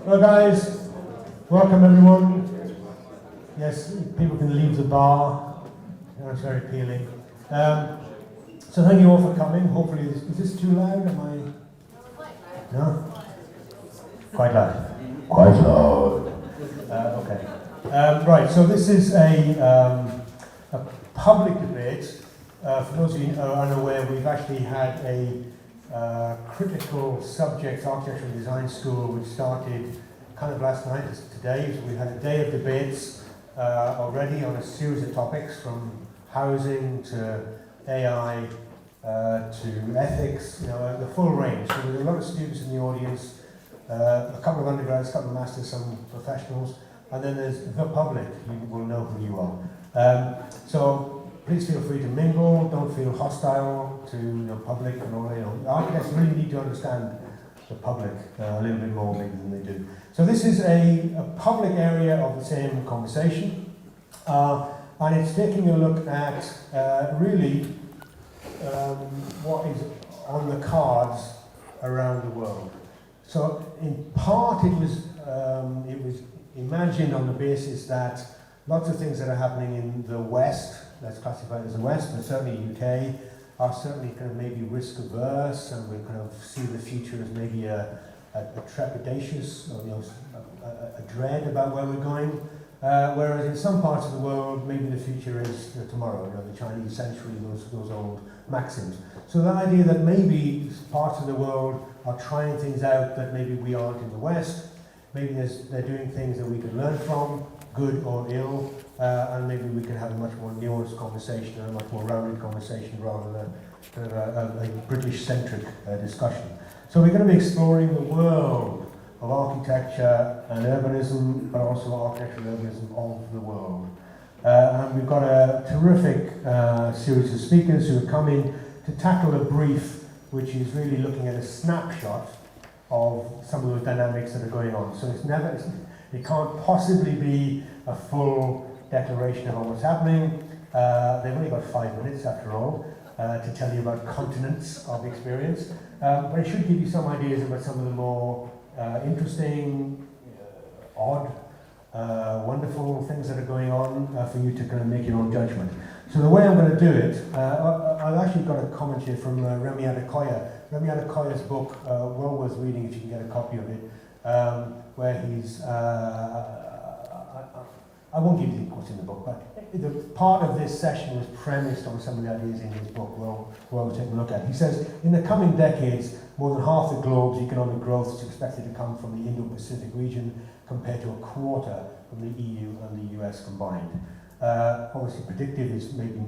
Hello guys, welcome everyone. Yes, people can leave the bar. That's very appealing. So thank you all for coming. Hopefully, is this too loud? Am I? No? Quite loud. Quite loud. Okay. Right, so this is a public debate. For those of you who are unaware, we've actually had a critical subject architectural design school which started kind of last night, today. So we had a day of debates already on a series of topics from housing to AI to ethics, the full range. So there's a lot of students in the audience, a couple of undergrads, a couple of masters, some professionals, and then there's the public. You will know who you are. So please feel free to mingle, don't feel hostile to the public and all. Architects really need to understand the public a little bit more maybe than they do. So this is a public area of the same conversation, and it's taking a look at really what is on the cards around the world. So in part it was imagined on the basis that lots of things that are happening in the West, let's classify it as the West, but certainly UK, are certainly kind of maybe risk averse, and we kind of see the future as maybe a trepidatious, or a dread about where we're going. Whereas in some parts of the world, maybe the future is tomorrow, the Chinese century, those old maxims. So the idea that maybe parts of the world are trying things out that maybe we aren't in the West, maybe they're doing things that we can learn from, good or ill, and maybe we can have a much more nuanced conversation and a much more rounded conversation rather than kind of a British-centric discussion. So we're going to be exploring the world of architecture and urbanism, but also architecture and urbanism of the world. And we've got a terrific series of speakers who are coming to tackle a brief which is really looking at a snapshot of some of the dynamics that are going on. So it can't possibly be a full declaration of what's happening. They've only got 5 minutes, after all, to tell you about continents of experience. But it should give you some ideas about some of the more interesting, odd, wonderful things that are going on for you to kind of make your own judgment. So the way I'm going to do it, I've actually got a comment here from Remy Adekoya. Remy Adekoya's book, well worth reading if you can get a copy of it, where he's, I won't give you what's in the book, but the part of this session was premised on some of the ideas in his book, we'll take a look at. He says, in the coming decades, more than half the globe's economic growth is expected to come from the Indo-Pacific region, compared to a quarter from the EU and the US combined. Obviously predictive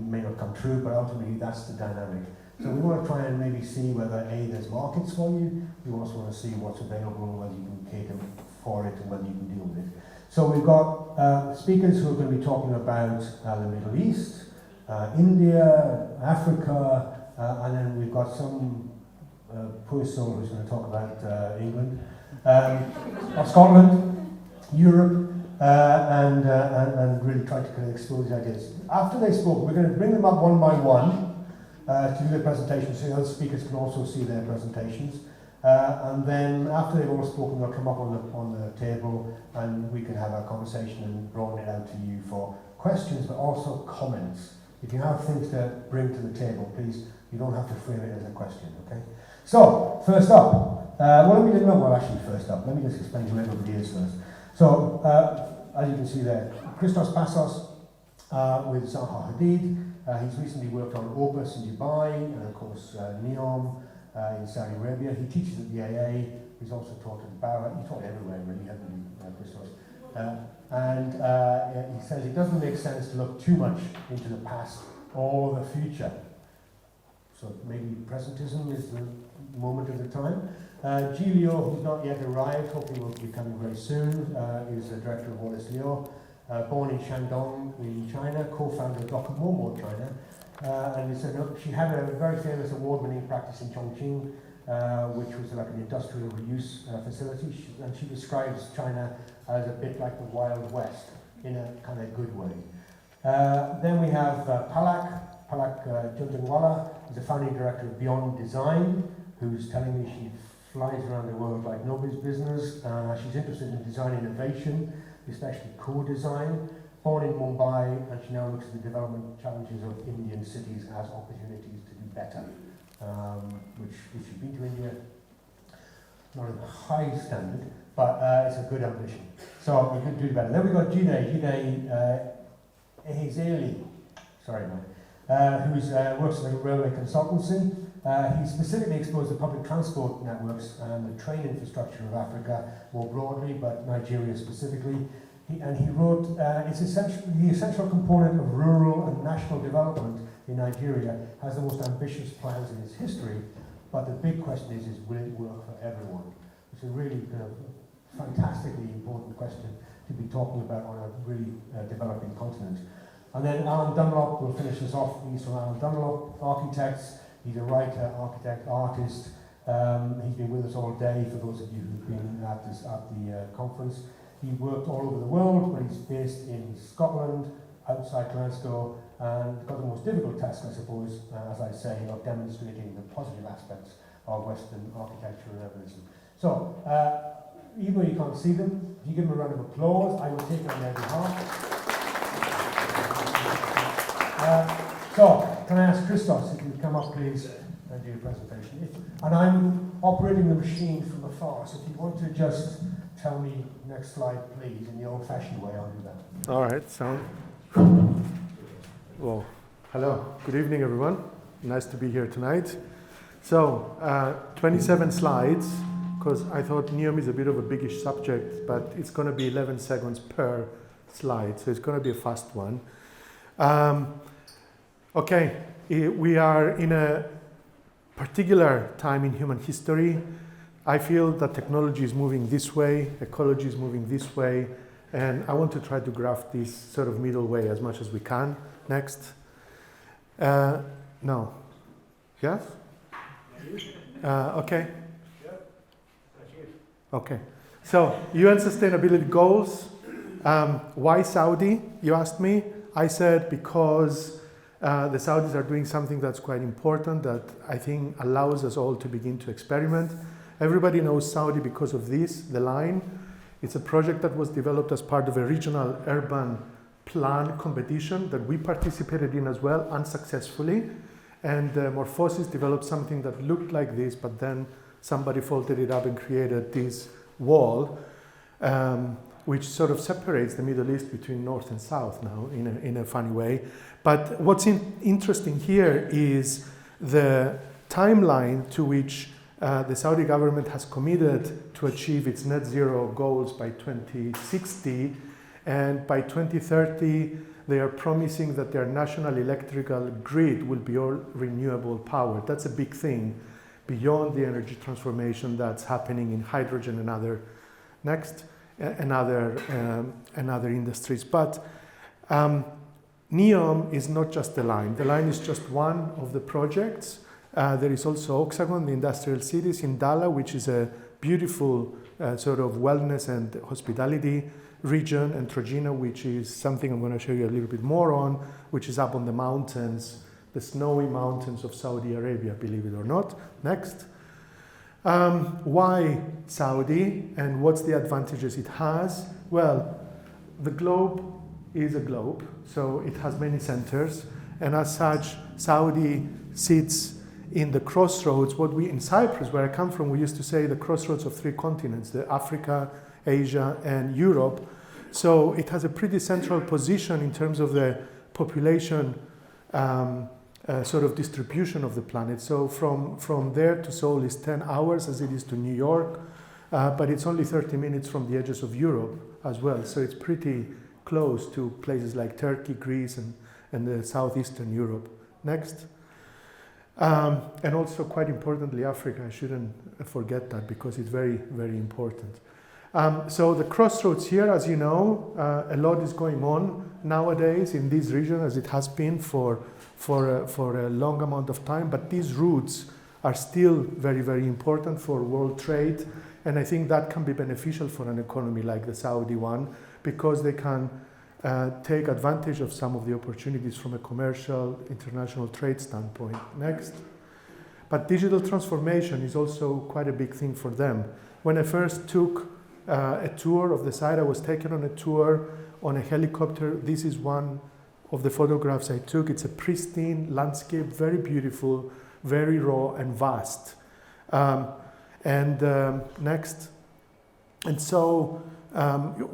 may not come true, but ultimately that's the dynamic. So we want to try and maybe see whether A, there's markets for you, we also want to see what's available, whether you can cater for it and whether you can deal with it. So we've got speakers who are going to be talking about the Middle East, India, Africa, and then we've got some poor soul who's going to talk about England, Scotland, Europe, and really try to kind of explore these ideas. After they spoke, we're going to bring them up one by one to do their presentations, so the other speakers can also see their presentations. And then after they've all spoken, they'll come up on the table and we can have a conversation and broaden it out to you for questions, but also comments. If you have things to bring to the table, please, you don't have to frame it as a question, okay? So, first up, first up, let me just explain who everybody is first. So, as you can see there, Christos Passos with Zaha Hadid. He's recently worked on Opus in Dubai, and of course Neom in Saudi Arabia. He teaches at the AA. He's also taught at Barra. He taught everywhere, really, hasn't he, Christos? He says it doesn't make sense to look too much into the past or the future. So maybe presentism is the moment of the time. Giulio, who's not yet arrived, hopefully will be coming very soon, is the director of Wallace Leo, born in Shandong in China, co-founder of Docomomo China, and she had a very famous award-winning practice in Chongqing, which was like an industrial reuse facility, and she describes China as a bit like the Wild West in a kind of good way. Then we have Palak Junjunwala is the founding director of Beyond Design, who's telling me she flies around the world like nobody's business. She's interested in design innovation, especially co-design. Born in Mumbai, and she now looks at the development challenges of Indian cities as opportunities to do better. Which, if you've been to India, not a high standard, but it's a good ambition. So we can do better. Then we've got Jide Ehezeli, sorry man, who works in a railway consultancy. He specifically explores the public transport networks and the train infrastructure of Africa more broadly, but Nigeria specifically. He wrote, it's the essential component of rural and national development in Nigeria has the most ambitious plans in its history, but the big question is will it work for everyone? It's a really kind of fantastically important question to be talking about on a really developing continent. And then Alan Dunlop will finish us off. He's from Alan Dunlop Architects. He's a writer, architect, artist. He's been with us all day for those of you who've been at the conference. He worked all over the world, but he's based in Scotland, outside Glasgow, and got the most difficult task, I suppose, as I say, of demonstrating the positive aspects of Western architecture and urbanism. So, even though you can't see them, if you give them a round of applause, I will take it on their behalf. So, can I ask Christos if you would come up, please, and do your presentation? And I'm operating the machine from afar, so if you want to just tell me next slide, please, in the old-fashioned way, I'll do that. All right, so, well, hello, good evening, everyone. Nice to be here tonight. So, 27 slides, because I thought Neom is a bit of a biggish subject, but it's going to be 11 seconds per slide, so it's going to be a fast one. Okay, we are in a particular time in human history. I feel that technology is moving this way, ecology is moving this way, and I want to try to graph this sort of middle way as much as we can. Next. No. Yes? Okay. Okay. So, UN Sustainability Goals. Why Saudi, you asked me? I said because the Saudis are doing something that's quite important that I think allows us all to begin to experiment. Everybody knows Saudi because of this, the line. It's a project that was developed as part of a regional urban plan competition that we participated in as well, unsuccessfully. And Morphosis developed something that looked like this, but then somebody folded it up and created this wall, which sort of separates the Middle East between North and South now in a funny way. But what's interesting here is the timeline to which the Saudi government has committed to achieve its net zero goals by 2060, and by 2030 they are promising that their national electrical grid will be all renewable power. That's a big thing beyond the energy transformation that's happening in hydrogen and other other industries. But Neom is not just the line. The line is just one of the projects. There is also Oxagon, the industrial cities, in Dala, which is a beautiful sort of wellness and hospitality region, and Trojena, which is something I'm going to show you a little bit more on, which is up on the mountains, the snowy mountains of Saudi Arabia, believe it or not. Next. Why Saudi, and what's the advantages it has? Well, the globe is a globe, so it has many centers, and as such, Saudi sits in the crossroads. What we in Cyprus, where I come from, we used to say the crossroads of three continents: the Africa, Asia, and Europe. So it has a pretty central position in terms of the population sort of distribution of the planet. So from there to Seoul is 10 hours, as it is to New York, but it's only 30 minutes from the edges of Europe as well. So it's pretty close to places like Turkey, Greece, and the southeastern Europe. Next. And also, quite importantly, Africa. I shouldn't forget that because it's very, very important. So the crossroads here, as you know, a lot is going on nowadays in this region, as it has been for a long amount of time. But these routes are still very, very important for world trade. And I think that can be beneficial for an economy like the Saudi one, because they can take advantage of some of the opportunities from a commercial international trade standpoint. Next. But digital transformation is also quite a big thing for them. When I first took a tour of the site, I was taken on a tour on a helicopter. This is one of the photographs I took. It's a pristine landscape, very beautiful, very raw and vast. Next. And so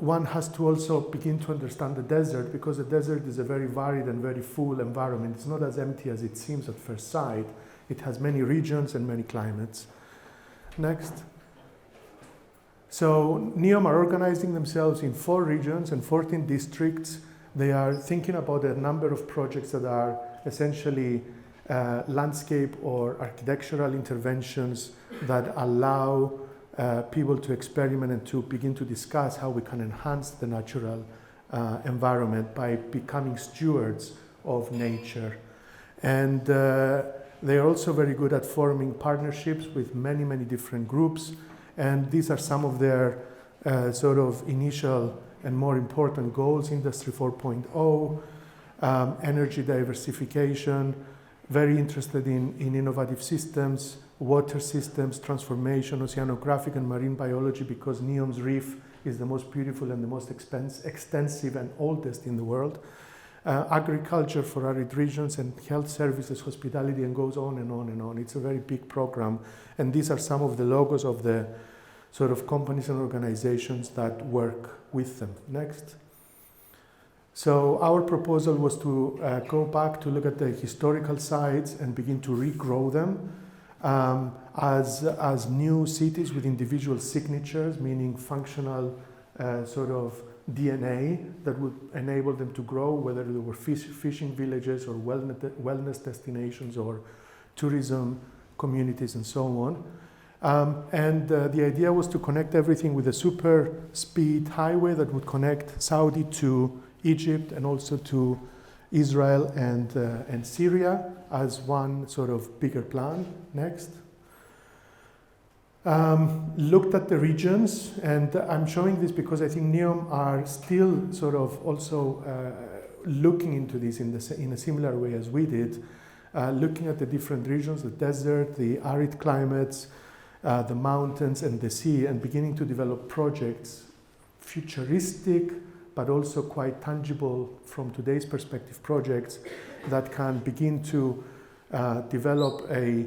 one has to also begin to understand the desert, because the desert is a very varied and very full environment. It's not as empty as it seems at first sight. It has many regions and many climates. Next. So Neom are organizing themselves in 4 regions and 14 districts. They are thinking about a number of projects that are essentially landscape or architectural interventions that allow people to experiment and to begin to discuss how we can enhance the natural environment by becoming stewards of nature. And they are also very good at forming partnerships with many, many different groups. And these are some of their sort of initial and more important goals: Industry 4.0, energy diversification, very interested in innovative systems, water systems, transformation, oceanographic and marine biology, because Neom's reef is the most beautiful and the most extensive and oldest in the world. Agriculture for arid regions and health services, hospitality, and goes on and on and on. It's a very big program. And these are some of the logos of the sort of companies and organizations that work with them. Next. So our proposal was to go back to look at the historical sites and begin to regrow them as new cities with individual signatures, meaning functional sort of DNA that would enable them to grow, whether they were fishing villages or wellness destinations or tourism communities and so on. The idea was to connect everything with a super speed highway that would connect Saudi to Egypt and also to Israel and Syria as one sort of bigger plan. Next. Looked at the regions, and I'm showing this because I think Neom are still sort of also looking into this in a similar way as we did, looking at the different regions, the desert, the arid climates, the mountains and the sea, and beginning to develop projects, futuristic, but also quite tangible from today's perspective projects that can begin to develop a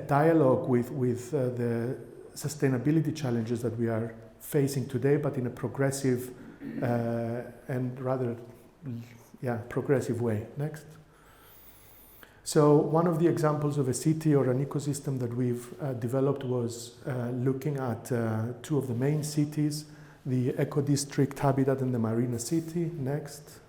dialogue with the sustainability challenges that we are facing today, but in a progressive and rather progressive way. Next. So one of the examples of a city or an ecosystem that we've developed was looking at 2 of the main cities, the Eco District Habitat and the Marina City. Next.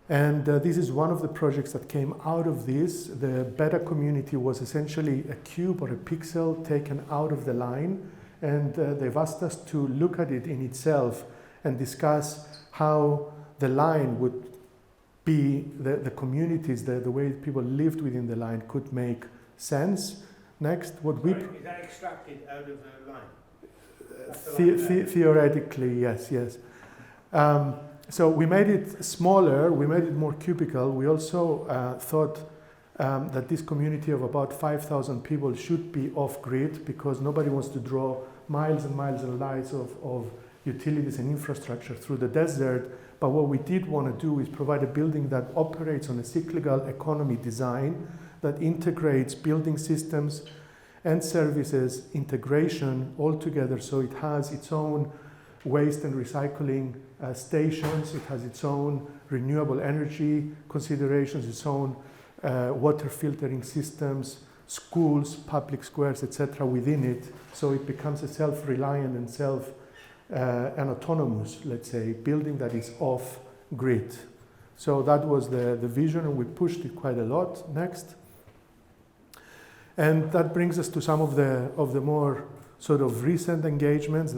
And this is one of the projects that came out of this. The beta community was essentially a cube or a pixel taken out of the line, and they've asked us to look at it in itself and discuss how the line would be, the communities, the way people lived within the line could make sense. Next, is that extracted out of the line? Theoretically, yes. So we made it smaller, we made it more cubical. We also thought that this community of about 5,000 people should be off-grid, because nobody wants to draw miles and miles and miles of utilities and infrastructure through the desert. But what we did want to do is provide a building that operates on a cyclical economy design that integrates building systems and services integration all together, so it has its own waste and recycling stations, it has its own renewable energy considerations, its own water filtering systems, schools, public squares, etc. within it, so it becomes a self-reliant and an autonomous, let's say, building that is off-grid. So that was the vision, and we pushed it quite a lot. Next. And that brings us to some of the more sort of recent engagements.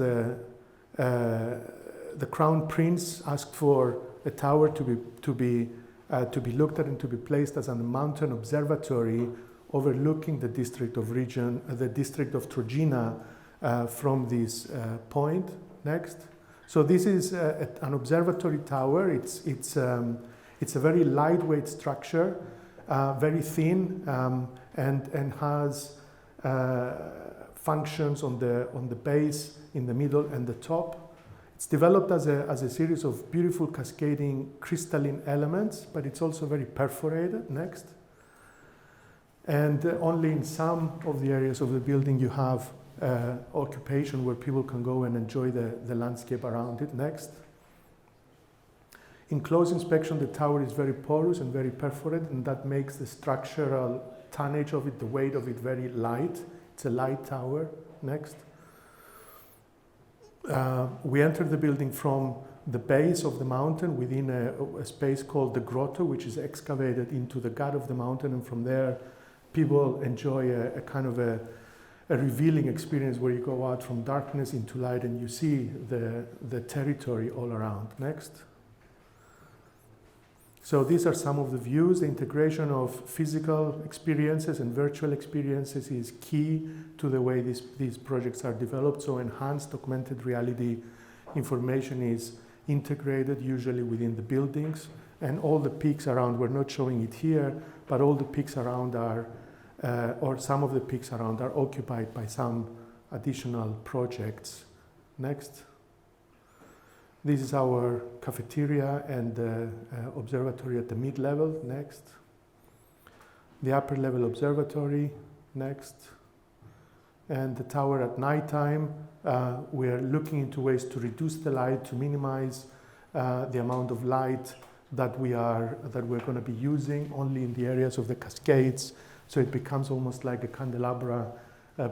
The Crown Prince asked for a tower to be looked at and to be placed as a mountain observatory overlooking the district of Trojena from this point. Next. So this is an observatory tower. It's a very lightweight structure. very thin, and has functions on the base, in the middle, and the top. It's developed as a series of beautiful cascading crystalline elements, but it's also very perforated. Next. And only in some of the areas of the building you have occupation where people can go and enjoy the landscape around it. Next. In close inspection, the tower is very porous and very perforated, and that makes the structural tonnage of it, the weight of it, very light. It's a light tower. Next. We entered the building from the base of the mountain within a space called the grotto, which is excavated into the gut of the mountain, and from there people enjoy a kind of a revealing experience where you go out from darkness into light and you see the territory all around. Next. So these are some of the views. The integration of physical experiences and virtual experiences is key to the way these projects are developed. So enhanced augmented reality information is integrated usually within the buildings, and all the peaks around, we're not showing it here, but all the peaks around are, or some of the peaks around are occupied by some additional projects. Next. This is our cafeteria and observatory at the mid-level. Next. The upper level observatory. Next. And the tower at nighttime. We are looking into ways to reduce the light, to minimize the amount of light that we're going to be using only in the areas of the cascades. So it becomes almost like a candelabra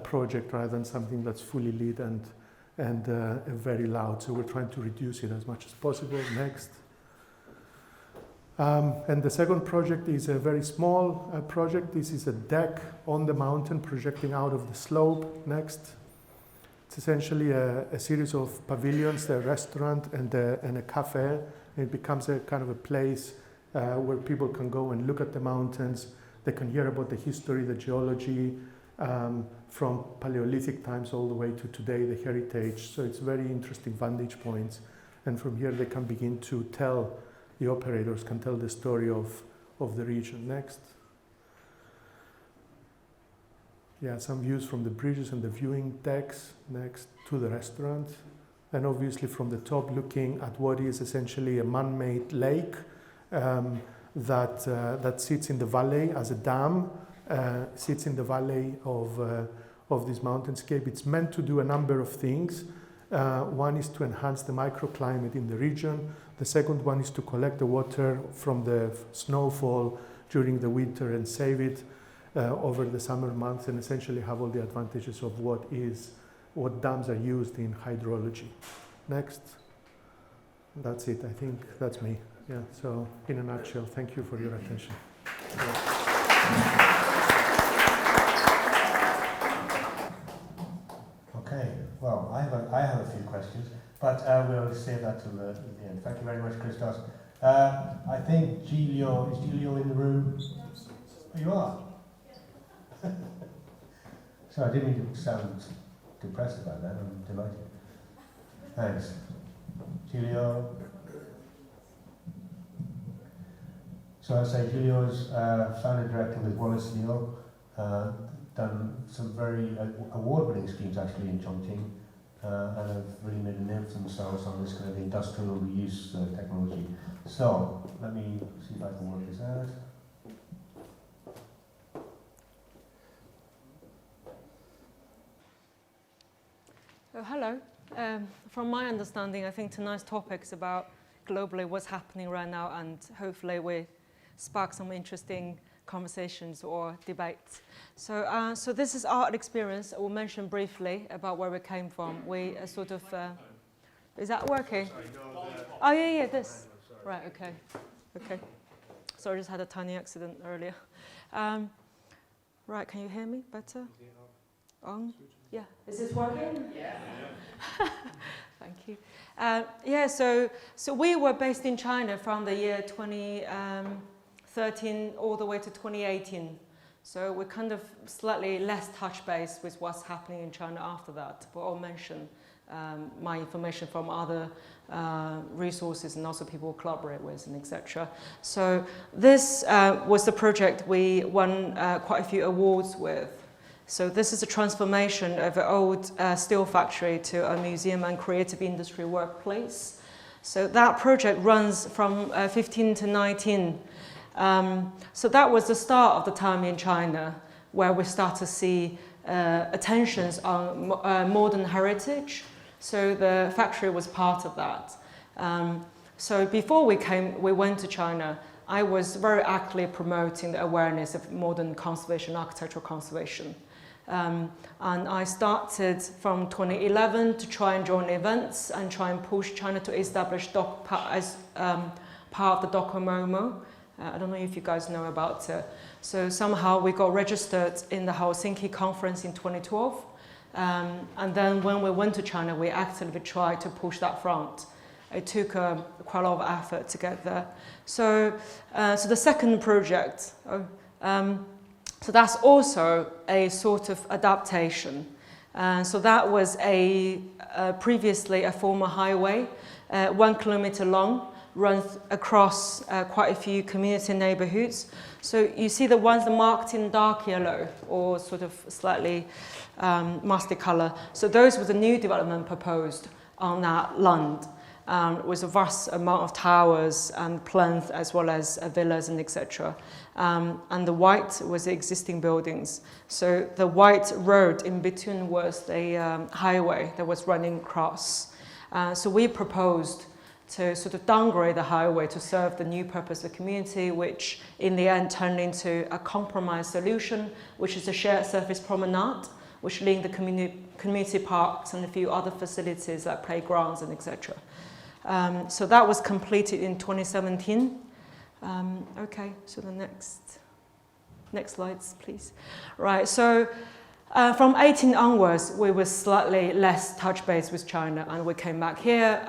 project rather than something that's fully lit and very loud. So we're trying to reduce it as much as possible. Next. And the second project is a very small project. This is a deck on the mountain projecting out of the slope. Next. It's essentially a series of pavilions, a restaurant and a cafe. It becomes a kind of a place where people can go and look at the mountains. They can hear about the history, the geology, from Paleolithic times all the way to today, the heritage. So it's very interesting vantage points. And from here they can begin to tell, the operators can tell the story of the region. Next. Yeah, some views from the bridges and the viewing decks. Next, to the restaurant. And obviously from the top looking at what is essentially a man-made lake that sits in the valley as a dam. Sits in the valley of this mountainscape. It's meant to do a number of things. One is to enhance the microclimate in the region. The second one is to collect the water from the snowfall during the winter and save it over the summer months, and essentially have all the advantages of what dams are used in hydrology. Next. That's it. I think that's me. Yeah. So in a nutshell, thank you for your attention. Okay, well, I have a few questions, but we'll save that till the end. Thank you very much, Christos. I think is Giulio in the room? Oh, you are? So I didn't mean to sound depressed about that. I'm delighted. Thanks. Giulio. So I say Giulio's founder director with Wallace Neom, done some very award-winning schemes actually in Chongqing, and have really made a name for themselves on this kind of industrial reuse technology. So let me see if I can work this out. Oh, hello. From my understanding, I think tonight's topic is about globally what's happening right now, and hopefully we spark some interesting conversations or debates. So, so this is our experience. I will mention briefly about where we came from. We sort of, is that working? Oh yeah, this. Right, okay. So I just had a tiny accident earlier. Right, can you hear me better? On? Yeah. Is this working? Yeah. Thank you. Yeah, so we were based in China from the year 2013 all the way to 2018. So we're kind of slightly less touch base with what's happening in China after that, but I'll mention my information from other resources and also people collaborate with and etc. So this was the project we won quite a few awards with. So this is a transformation of an old steel factory to a museum and creative industry workplace. So that project runs from 15 to 19. So that was the start of the time in China where we start to see attentions on modern heritage. So the factory was part of that. So before we went to China, I was very actively promoting the awareness of modern conservation, architectural conservation. And I started from 2011 to try and join events and try and push China to establish as part of the Docomomo. I don't know if you guys know about it. So somehow we got registered in the Helsinki conference in 2012. And then when we went to China, we actively tried to push that front. It took quite a lot of effort to get there. So the second project, so that's also a sort of adaptation. So that was previously a former highway, 1 kilometer long, runs across quite a few community neighborhoods. So you see the ones marked in dark yellow or sort of slightly musty color. So those were the new development proposed on that land. It was a vast amount of towers and plinth as well as villas and etc. And the white was the existing buildings. So the white road in between was the highway that was running across. So we proposed to sort of downgrade the highway to serve the new purpose of the community, which in the end turned into a compromise solution, which is a shared surface promenade, which link the community parks and a few other facilities like playgrounds and etc. So that was completed in 2017. Okay, so the next slides, please. Right, so from 18 onwards, we were slightly less touch base with China, and we came back here.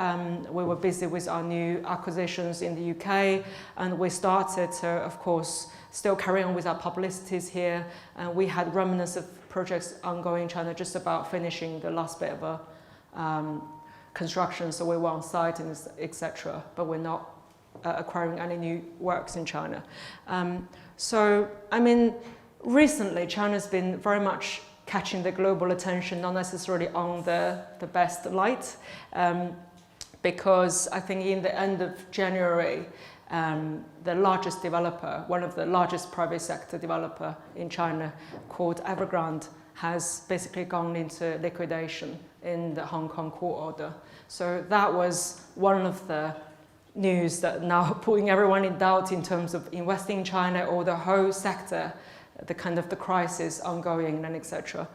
We were busy with our new acquisitions in the UK, and we started to, of course, still carry on with our publicities here. And we had remnants of projects ongoing in China, just about finishing the last bit of a construction, so we were on site and etc. But we're not acquiring any new works in China. So, I mean, recently China's been very much catching the global attention, not necessarily on the best light, because I think in the end of January, the largest developer, one of the largest private sector developer in China called Evergrande, has basically gone into liquidation in the Hong Kong court order. So that was one of the news that now putting everyone in doubt in terms of investing in China or the whole sector, the kind of the crisis ongoing and etc.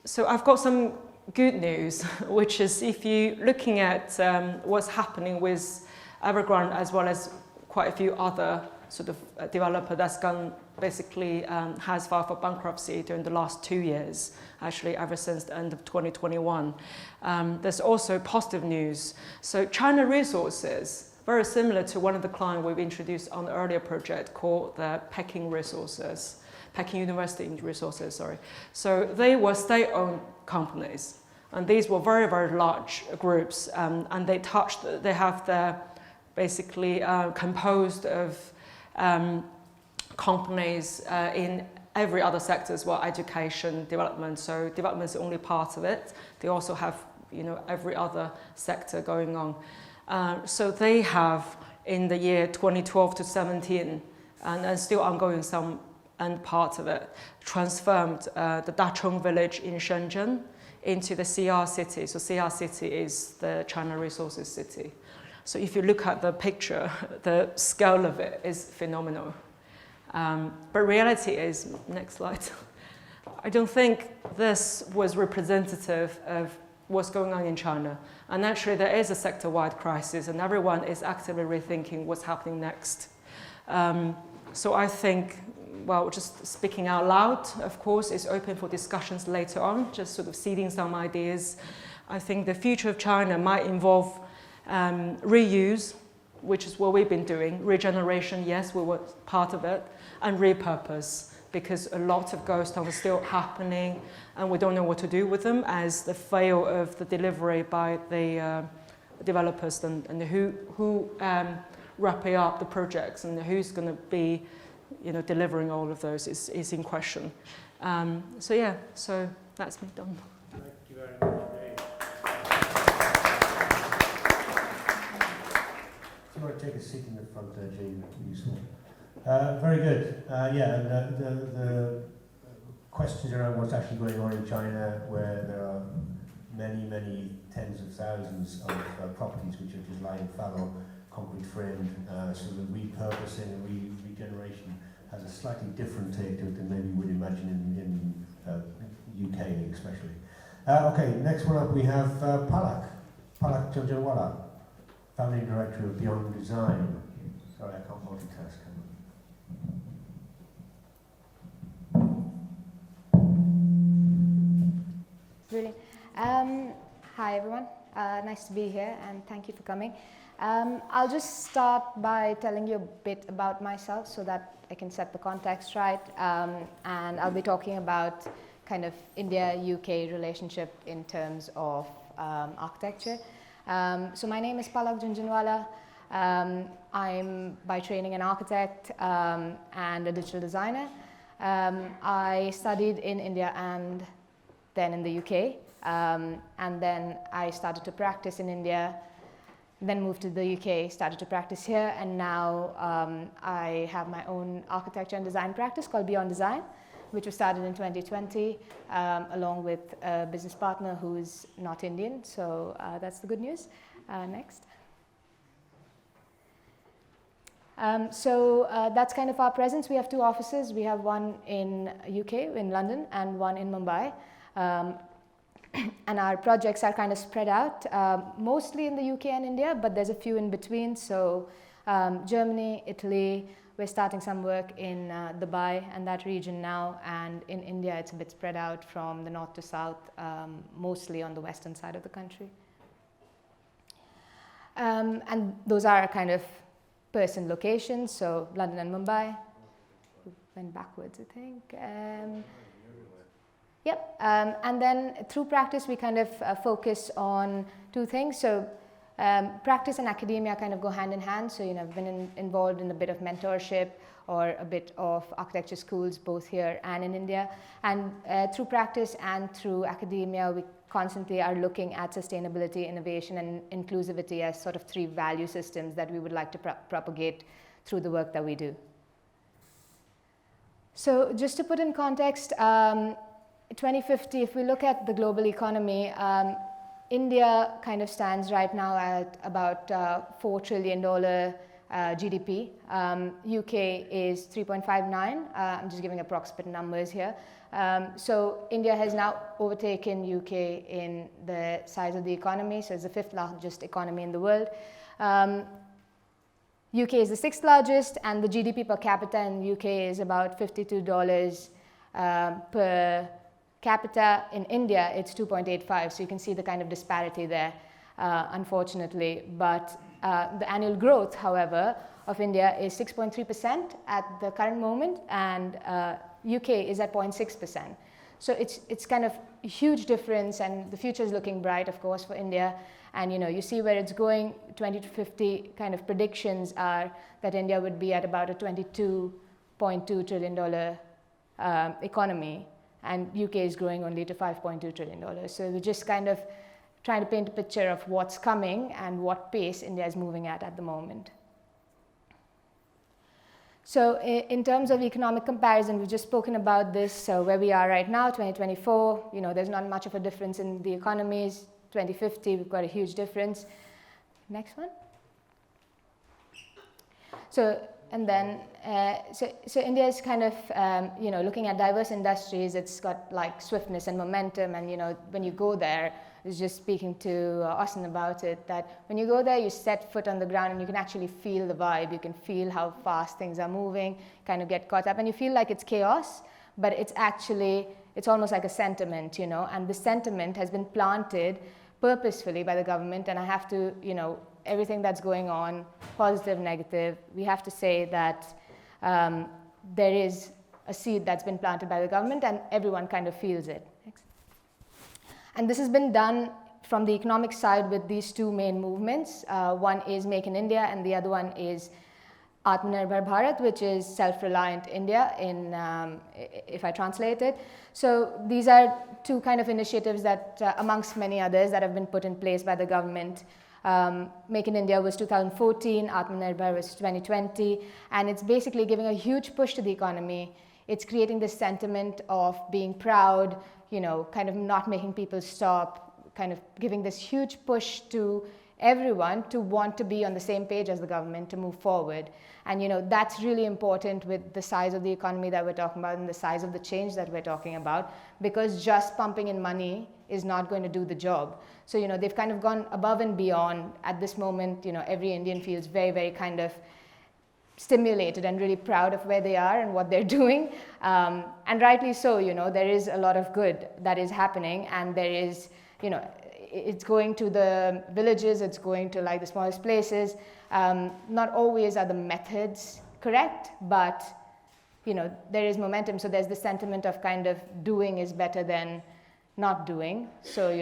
So I've got some good news, which is if you're looking at what's happening with Evergrande as well as quite a few other sort of developer that's gone basically has filed for bankruptcy during the last 2 years, actually ever since the end of 2021. There's also positive news. So China Resources, very similar to one of the clients we've introduced on the earlier project called the Peking University Resources, sorry. So they were state-owned companies, and these were very, very large groups, and they have the basically composed of companies in every other sector as well, education, development. So development is only part of it. They also have, every other sector going on. So they have, in the year 2012 to 17, and still ongoing some and part of it, transformed the Dachong village in Shenzhen into the CR city. So CR city is the China Resources city. So if you look at the picture, the scale of it is phenomenal. But reality is, next slide, I don't think this was representative of what's going on in China. And actually there is a sector-wide crisis and everyone is actively rethinking what's happening next. So I think, well, just speaking out loud, of course, is open for discussions later on, just sort of seeding some ideas. I think the future of China might involve reuse, which is what we've been doing. Regeneration, yes, we were part of it, and repurpose. because a lot of ghost towns are still happening and we don't know what to do with them as the fail of the delivery by the developers and who wrapping up the projects and who's going to be delivering all of those is in question. So that's me done. Thank you very much. If you want to take a seat in the front there, Jane, that would be useful. Very good. And the questions around what's actually going on in China, where there are many, many tens of thousands of properties which are just lying fallow, concrete framed, so the repurposing and regeneration has a slightly different take to it than maybe you would imagine in UK especially. Okay, next one up we have Palak Janjanwala, Founding Director of Beyond Design. Sorry, I can't multitask. Brilliant. Hi everyone, nice to be here and thank you for coming. I'll just start by telling you a bit about myself so that I can set the context right, and I'll be talking about kind of India-UK relationship in terms of architecture. So my name is Palak Janjanwala. I'm by training an architect and a digital designer. I studied in India and then in the UK, and then I started to practice in India, then moved to the UK, started to practice here, and now I have my own architecture and design practice called Beyond Design, which was started in 2020 along with a business partner who is not Indian, so that's the good news. Next. So that's kind of our presence. We have two offices. We have one in UK, in London, and one in Mumbai. And our projects are kind of spread out, mostly in the UK and India, but there's a few in between. So Germany, Italy, we're starting some work in Dubai and that region now, and in India it's a bit spread out from the north to south, mostly on the western side of the country. And those are kind of person locations, so London and Mumbai. Went backwards, I think. Yep, and then through practice we kind of focus on two things. So practice and academia kind of go hand in hand. So I've been involved in a bit of mentorship or a bit of architecture schools both here and in India. And through practice and through academia we constantly are looking at sustainability, innovation and inclusivity as sort of three value systems that we would like to propagate through the work that we do. So just to put in context, 2050, if we look at the global economy, India kind of stands right now at about $4 trillion GDP. UK is 3.59. I'm just giving approximate numbers here. So India has now overtaken UK in the size of the economy, so it's the fifth largest economy in the world. UK is the sixth largest, and the GDP per capita in UK is about $52 per capita. In India, it's 2.85, so you can see the kind of disparity there, unfortunately. But the annual growth, however, of India is 6.3% at the current moment, and UK is at 0.6%. So it's kind of a huge difference, and the future is looking bright, of course, for India. And you see where it's going. 2050 kind of predictions are that India would be at about a $22.2 trillion economy, and UK is growing only to $5.2 trillion. So we're just kind of trying to paint a picture of what's coming and what pace India is moving at the moment. So in terms of economic comparison, we've just spoken about this. So where we are right now, 2024, there's not much of a difference in the economies. 2050, we've got a huge difference. Next one. So, and then, so India is kind of, looking at diverse industries. It's got like swiftness and momentum, and when you go there, I was just speaking to Austin about it, that when you go there, you set foot on the ground and you can actually feel the vibe. You can feel how fast things are moving, kind of get caught up, and you feel like it's chaos, but it's actually, it's almost like a sentiment, and the sentiment has been planted purposefully by the government. And I have to, everything that's going on, positive, negative, we have to say that there is a seed that's been planted by the government, and everyone kind of feels it. Next. And this has been done from the economic side with these two main movements. One is Make in India, and the other one is Atmanirbhar Bharat, which is self-reliant India, if I translate it. So these are two kind of initiatives that, amongst many others, that have been put in place by the government. Make in India was 2014, Atmanirbhar was 2020, and it's basically giving a huge push to the economy. It's creating this sentiment of being proud, kind of not making people stop, kind of giving this huge push to everyone to want to be on the same page as the government to move forward. And that's really important with the size of the economy that we're talking about and the size of the change that we're talking about, because just pumping in money is not going to do the job. So they've kind of gone above and beyond. At this moment, every Indian feels very, very kind of stimulated and really proud of where they are and what they're doing, and rightly so. There is a lot of good that is happening, and there is, it's going to the villages, it's going to like the smallest places. Not always are the methods correct, but there is momentum. So there's the sentiment of kind of doing is better than not doing. So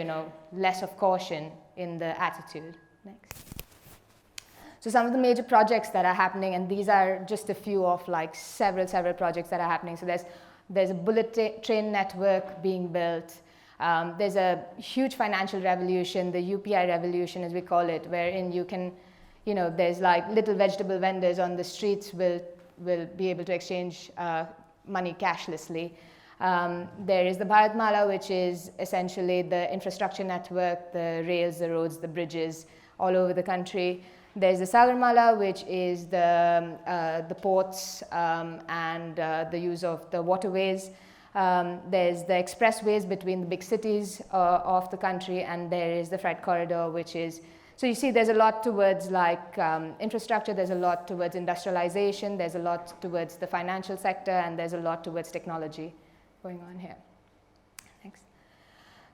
less of caution in the attitude. Next. So some of the major projects that are happening, and these are just a few of like several projects that are happening. So there's a bullet train network being built. There's a huge financial revolution, the UPI revolution as we call it, wherein you can, there's like little vegetable vendors on the streets will be able to exchange money cashlessly. There is the Bharatmala, which is essentially the infrastructure network, the rails, the roads, the bridges all over the country. There's the Sagarmala, which is the ports and the use of the waterways. There's the expressways between the big cities of the country, and there is the freight corridor, which is, so you see there's a lot towards like infrastructure, there's a lot towards industrialization, there's a lot towards the financial sector, and there's a lot towards technology going on here. Next.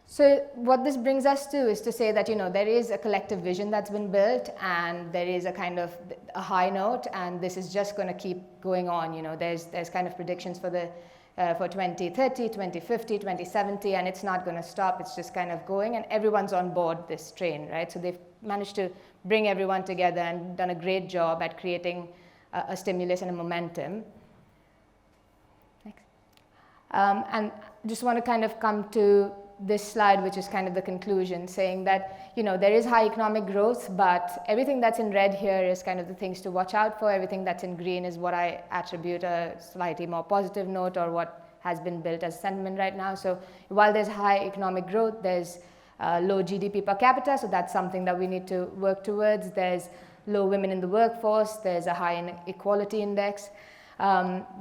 So what this brings us to is to say that there is a collective vision that's been built, and there is a kind of a high note, and this is just going to keep going on. There's kind of predictions for the for 2030, 2050, 2070, and it's not going to stop. It's just kind of going, and everyone's on board this train, right? So they've managed to bring everyone together and done a great job at creating a stimulus and a momentum. Next. And just want to kind of come to this slide, which is kind of the conclusion, saying that there is high economic growth, but everything that's in red here is kind of the things to watch out for. Everything that's in green is what I attribute a slightly more positive note, or what has been built as sentiment right now. So while there's high economic growth, there's low GDP per capita, so that's something that we need to work towards. There's low women in the workforce, there's a high inequality index.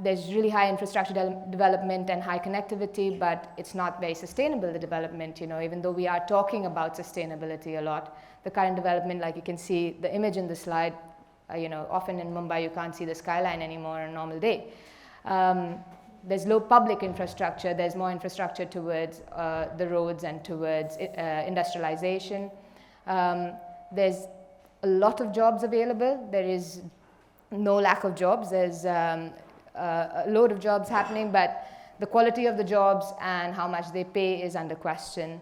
There's really high infrastructure development and high connectivity, but it's not very sustainable, the development, even though we are talking about sustainability a lot. The current development, like you can see the image in the slide, often in Mumbai you can't see the skyline anymore on a normal day. There's low public infrastructure, there's more infrastructure towards the roads and towards industrialization. There's a lot of jobs available, there is no lack of jobs. There's a load of jobs happening, but the quality of the jobs and how much they pay is under question.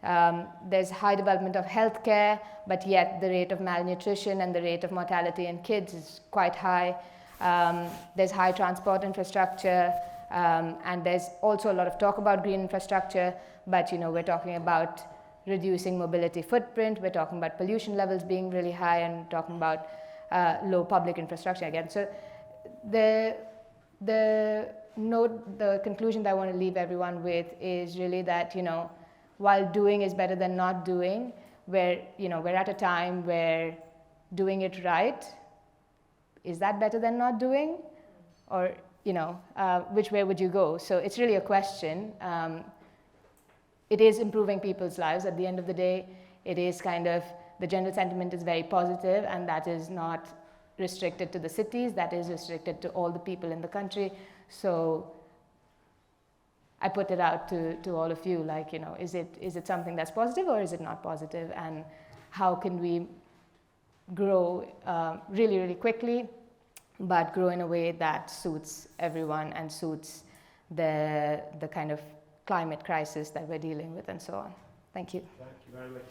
There's high development of healthcare, but yet the rate of malnutrition and the rate of mortality in kids is quite high. There's high transport infrastructure, and there's also a lot of talk about green infrastructure, but we're talking about reducing mobility footprint, we're talking about pollution levels being really high, and talking about low public infrastructure again. So the conclusion that I want to leave everyone with is really that, while doing is better than not doing, we're at a time where doing it right, is that better than not doing? Or, which way would you go? So it's really a question. It is improving people's lives at the end of the day. It is kind of, the general sentiment is very positive, and that is not restricted to the cities, that is restricted to all the people in the country. So I put it out to all of you, like, is it something that's positive or is it not positive? And how can we grow really, really quickly, but grow in a way that suits everyone and suits the kind of climate crisis that we're dealing with and so on. Thank you. Thank you very much.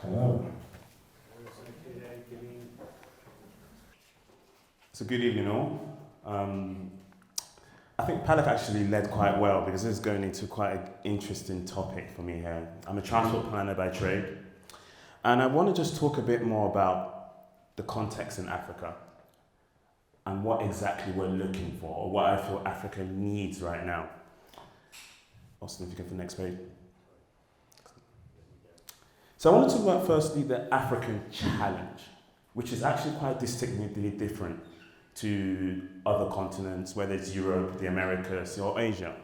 Hello. So good evening all. I think Palak actually led quite well because this is going into quite an interesting topic for me here. I'm a transport planner by trade, and I want to just talk a bit more about the context in Africa and what exactly we're looking for, or what I feel Africa needs right now. Austin, if you go for the next page. So I want to talk about firstly the African challenge, which is actually quite distinctly different to other continents, whether it's Europe, the Americas, or Asia.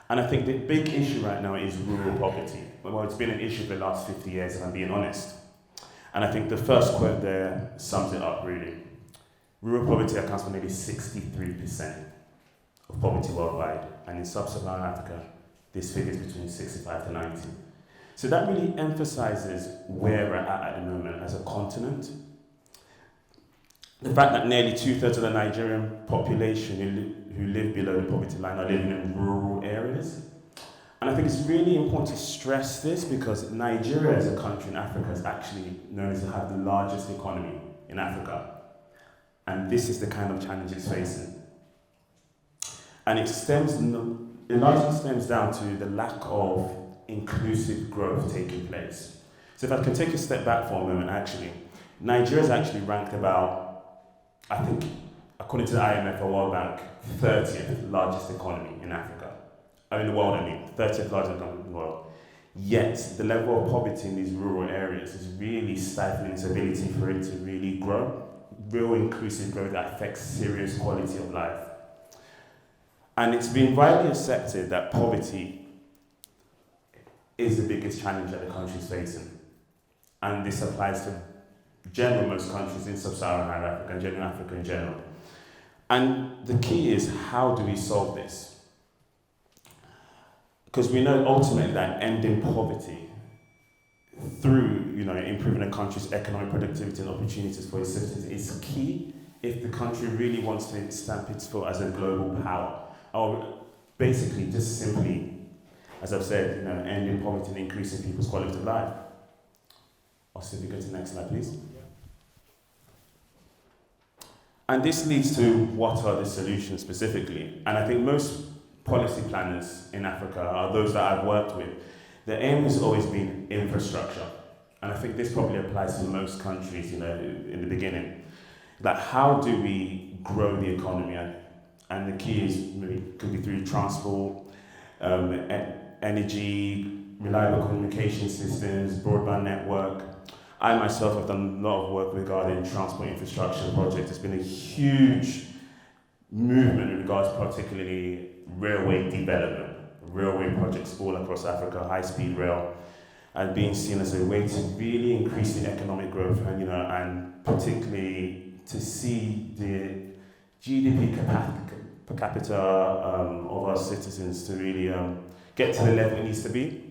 And I think the big issue right now is rural poverty. Well, it's been an issue for the last 50 years, if I'm being honest. And I think the first quote there sums it up really. Rural poverty accounts for nearly 63% of poverty worldwide, and in sub-Saharan Africa, this figure is between 65 to 90. So that really emphasizes where we're at the moment as a continent. The fact that nearly 2/3 of the Nigerian population who live below the poverty line are living in rural areas. And I think it's really important to stress this because Nigeria as a country in Africa is actually known to have the largest economy in Africa. And this is the kind of challenge it's facing. And it largely stems down to the lack of inclusive growth taking place. So if I can take a step back for a moment, actually, Nigeria is actually ranked about, I think, according to the IMF or World Bank, 30th largest economy in Africa. In the world, 30th largest economy in the world. Yet, the level of poverty in these rural areas is really stifling its ability for it to really grow. Real inclusive growth that affects serious quality of life. And it's been widely accepted that poverty is the biggest challenge that the country is facing. And this applies to most countries in sub-Saharan Africa and general Africa in general. And the key is, how do we solve this? Because we know ultimately that ending poverty through improving a country's economic productivity and opportunities for its citizens is key if the country really wants to stamp its foot as a global power. Or basically just simply, as I've said, ending poverty and increasing people's quality of life. Also, if you go to the next slide, please. And this leads to what are the solutions specifically. And I think most policy planners in Africa are those that I've worked with. The aim has always been infrastructure. And I think this probably applies to most countries, in the beginning. Like, how do we grow the economy? And the key is could be through transport, energy, reliable communication systems, broadband network. I myself have done a lot of work regarding transport infrastructure projects. It's been a huge movement in regards to particularly railway development, railway projects all across Africa, high-speed rail, and being seen as a way to really increase the economic growth and particularly to see the GDP per capita of our citizens to really get to the level it needs to be.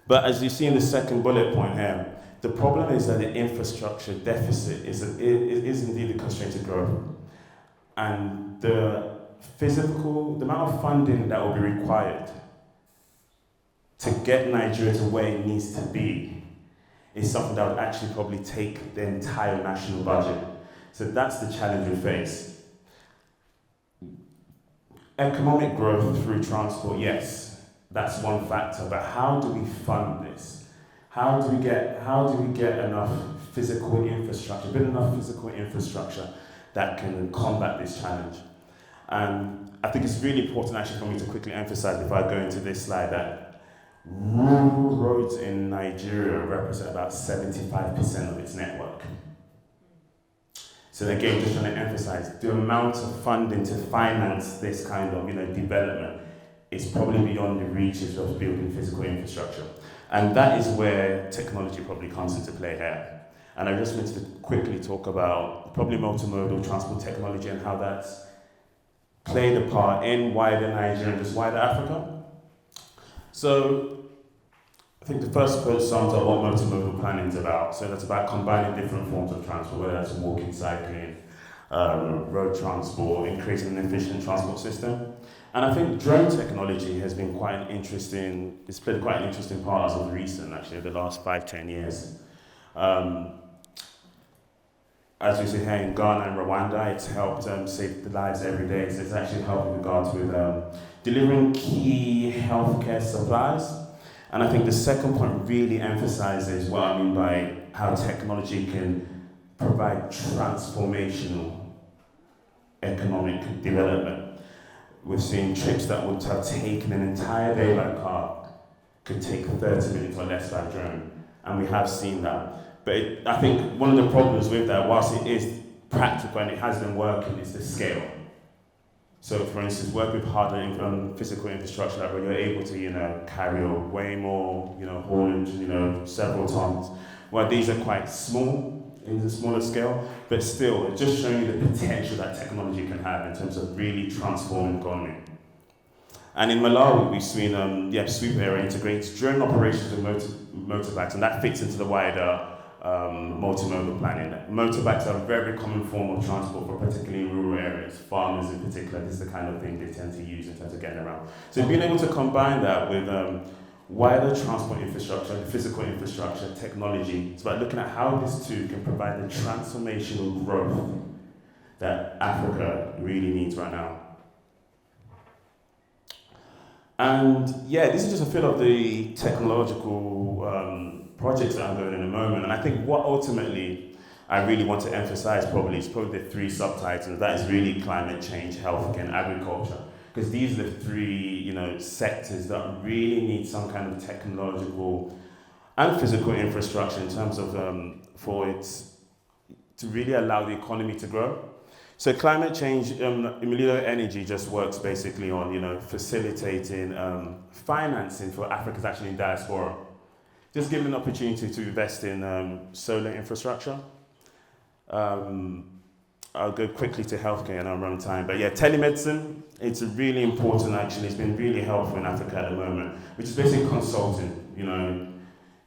But as you see in the second bullet point here, the problem is that the infrastructure deficit is indeed a constraint to growth. And the amount of funding that will be required to get Nigeria to where it needs to be is something that would actually probably take the entire national budget. So that's the challenge we face. Economic growth through transport, yes, that's one factor, but how do we fund this? How do we get enough physical infrastructure, build enough physical infrastructure that can combat this challenge? And I think it's really important actually for me to quickly emphasize before I go into this slide that rural roads in Nigeria represent about 75% of its network. So again, just trying to emphasize, the amount of funding to finance this kind of development is probably beyond the reaches of building physical infrastructure. And that is where technology probably comes into play here. And I just wanted to quickly talk about probably multimodal transport technology and how that's played a part in wider Nigeria and just wider Africa. So I think the first quote sums up what multimodal planning is about. So that's about combining different forms of transport, whether that's walking, cycling, road transport, and creating an efficient transport system. And I think drone technology has been quite an interesting, it's played quite an interesting part as of recent, actually, the last 5-10 years. As we see here in Ghana and Rwanda, it's helped save the lives every day. So it's actually helped with regards with delivering key healthcare supplies. And I think the second point really emphasizes what I mean by how technology can provide transformational economic development. We've seen trips that would have taken an entire day by car could take 30 minutes or less by drone. And we have seen that. But I think one of the problems with that, whilst it is practical and it has been working, is the scale. So, for instance, work with harder physical infrastructure, like where you're able to, carry way more, haulage, several tons. Well, these are quite small in the smaller scale, but still, it's just showing you the potential that technology can have in terms of really transforming economy. And in Malawi, we've seen Sweep Area integrates drone operations with motorbikes, and that fits into the wider multimodal planning. Motorbikes are a very common form of transport for particularly rural areas. Farmers in particular, this is the kind of thing they tend to use in terms of getting around. So being able to combine that with wider transport infrastructure, physical infrastructure, technology, it's about looking at how this too can provide the transformational growth that Africa really needs right now. And this is just a feel of the technological projects that I'm doing in a moment. And I think what ultimately I really want to emphasize is probably the three subtitles. That is really climate change, healthcare, and agriculture. Because these are the three, sectors that really need some kind of technological and physical infrastructure in terms of for it to really allow the economy to grow. So climate change, Emilio Energy just works basically on, facilitating financing for Africans actually in diaspora. Just giving an opportunity to invest in solar infrastructure. I'll go quickly to healthcare and I'll run time. But telemedicine, it's really important actually. It's been really helpful in Africa at the moment, which is basically consulting,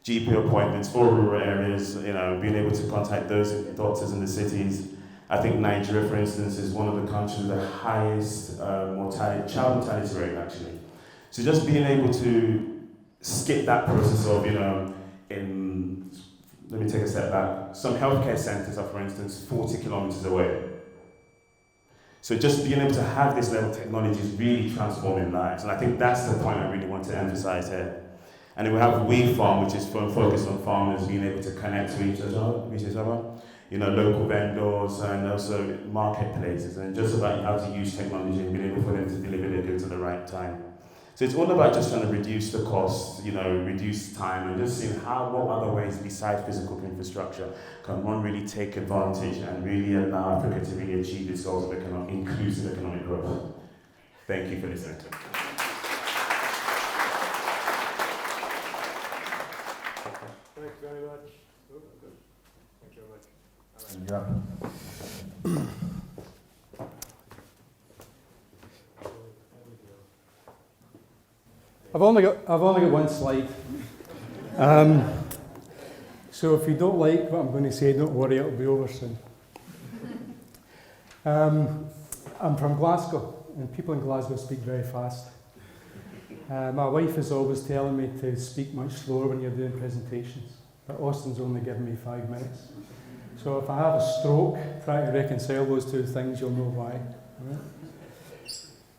GP appointments for rural areas, being able to contact those doctors in the cities. I think Nigeria, for instance, is one of the countries with the highest child mortality rate actually. So just being able to skip that process of, let me take a step back. Some healthcare centers are, for instance, 40 kilometers away. So just being able to have this level of technology is really transforming lives. And I think that's the point I really want to emphasize here. And then we have We Farm, which is focused on farmers being able to connect with each other, local vendors and also marketplaces, and just about how to use technology and being able for them to deliver their goods at the right time. So it's all about just trying to reduce the cost, reduce time, and just seeing what other ways besides physical infrastructure can one really take advantage and really allow Africa to really achieve its goals of inclusive economic growth. Thank you for listening. Thank you very much. Thank you very much. I've only got one slide. So if you don't like what I'm going to say, don't worry, it'll be over soon. I'm from Glasgow, and people in Glasgow speak very fast. My wife is always telling me to speak much slower when you're doing presentations, but Austin's only given me 5 minutes. So if I have a stroke, try to reconcile those two things, you'll know why. Right?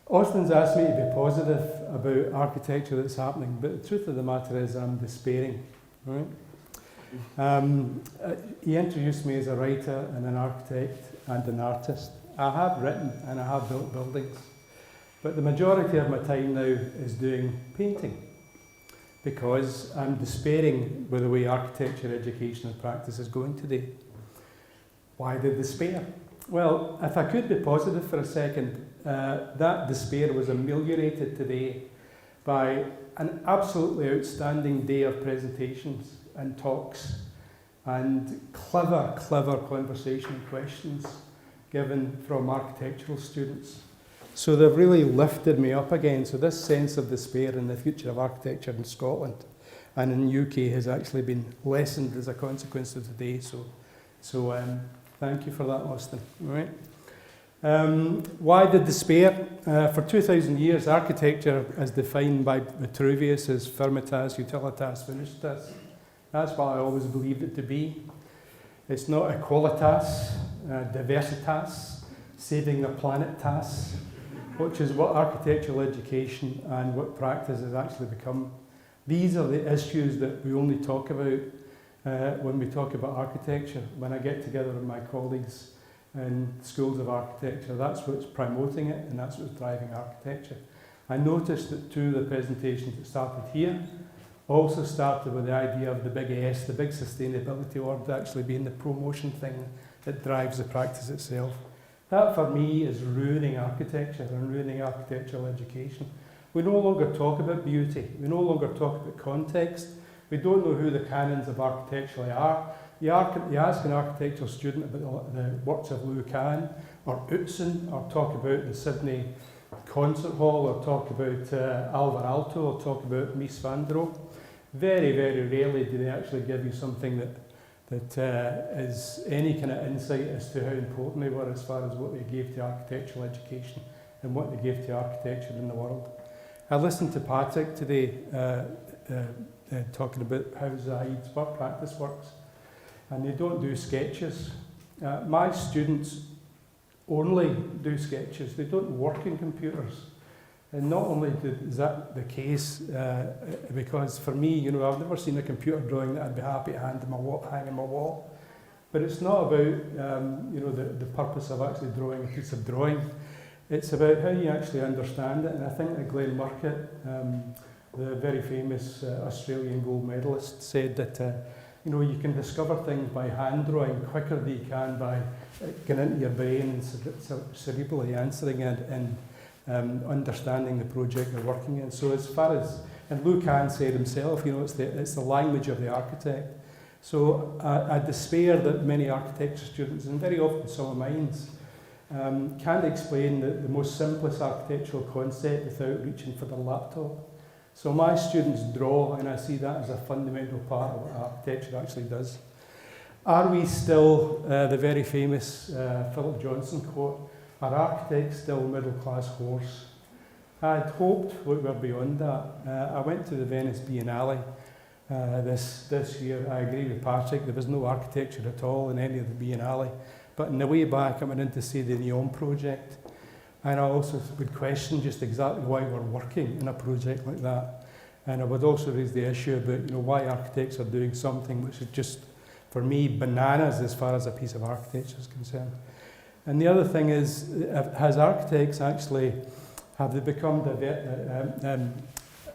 Austin's asked me to be positive about architecture that's happening, but the truth of the matter is I'm despairing. Right? He introduced me as a writer and an architect and an artist. I have written and I have built buildings, but the majority of my time now is doing painting because I'm despairing with the way architecture education and practice is going today. Why the despair? Well, if I could be positive for a second, that despair was ameliorated today by an absolutely outstanding day of presentations and talks and clever conversation and questions given from architectural students. So they've really lifted me up again. So this sense of despair in the future of architecture in Scotland and in the UK has actually been lessened as a consequence of today. So thank you for that, Austin. All right. Why the despair? For 2,000 years, architecture, as defined by Vitruvius, is firmitas, utilitas, venusitas. That's what I always believed it to be. It's not equalitas, diversitas, saving the planetas, which is what architectural education and what practice has actually become. These are the issues that we only talk about when we talk about architecture. When I get together with my colleagues in schools of architecture, that's what's promoting it and that's what's driving architecture. I noticed that two of the presentations that started here also started with the idea of the big S, the big sustainability word actually being the promotion thing that drives the practice itself. That for me is ruining architecture and ruining architectural education. We no longer talk about beauty, we no longer talk about context, we don't know who the canons of architecture are. You ask an architectural student about the works of Lou Kahn or Utzon, or talk about the Sydney Concert Hall, or talk about Alvar Aalto, or talk about Mies van der Rohe. Very, very rarely do they actually give you something that is any kind of insight as to how important they were as far as what they gave to architectural education and what they gave to architecture in the world. I listened to Patrick today talking about how Zahid's work practice works. And they don't do sketches. My students only do sketches. They don't work in computers. And not only is that the case, because for me, you know, I've never seen a computer drawing that I'd be happy to hang in my wall. But it's not about, you know, the purpose of actually drawing a piece of drawing. It's about how you actually understand it. And I think that Glenn Murcutt, the very famous Australian gold medalist, said that you know, you can discover things by hand drawing quicker than you can by getting into your brain and cerebrally answering it and understanding the project you're working in. So as far as, and Lou Kahn said himself, you know, it's the language of the architect. So I despair that many architecture students, and very often some of mine, can't explain the most simplest architectural concept without reaching for the laptop. So my students draw, and I see that as a fundamental part of what architecture actually does. Are we still, the very famous Philip Johnson quote, are architects still middle-class horse? I had hoped we were beyond that. I went to the Venice Biennale this year. I agree with Patrick, there was no architecture at all in any of the Biennale. But on the way back, I went in to see the Neom project. And I also would question just exactly why we're working in a project like that. And I would also raise the issue about, you know, why architects are doing something which is just, for me, bananas as far as a piece of architecture is concerned. And the other thing is, has architects actually, have they become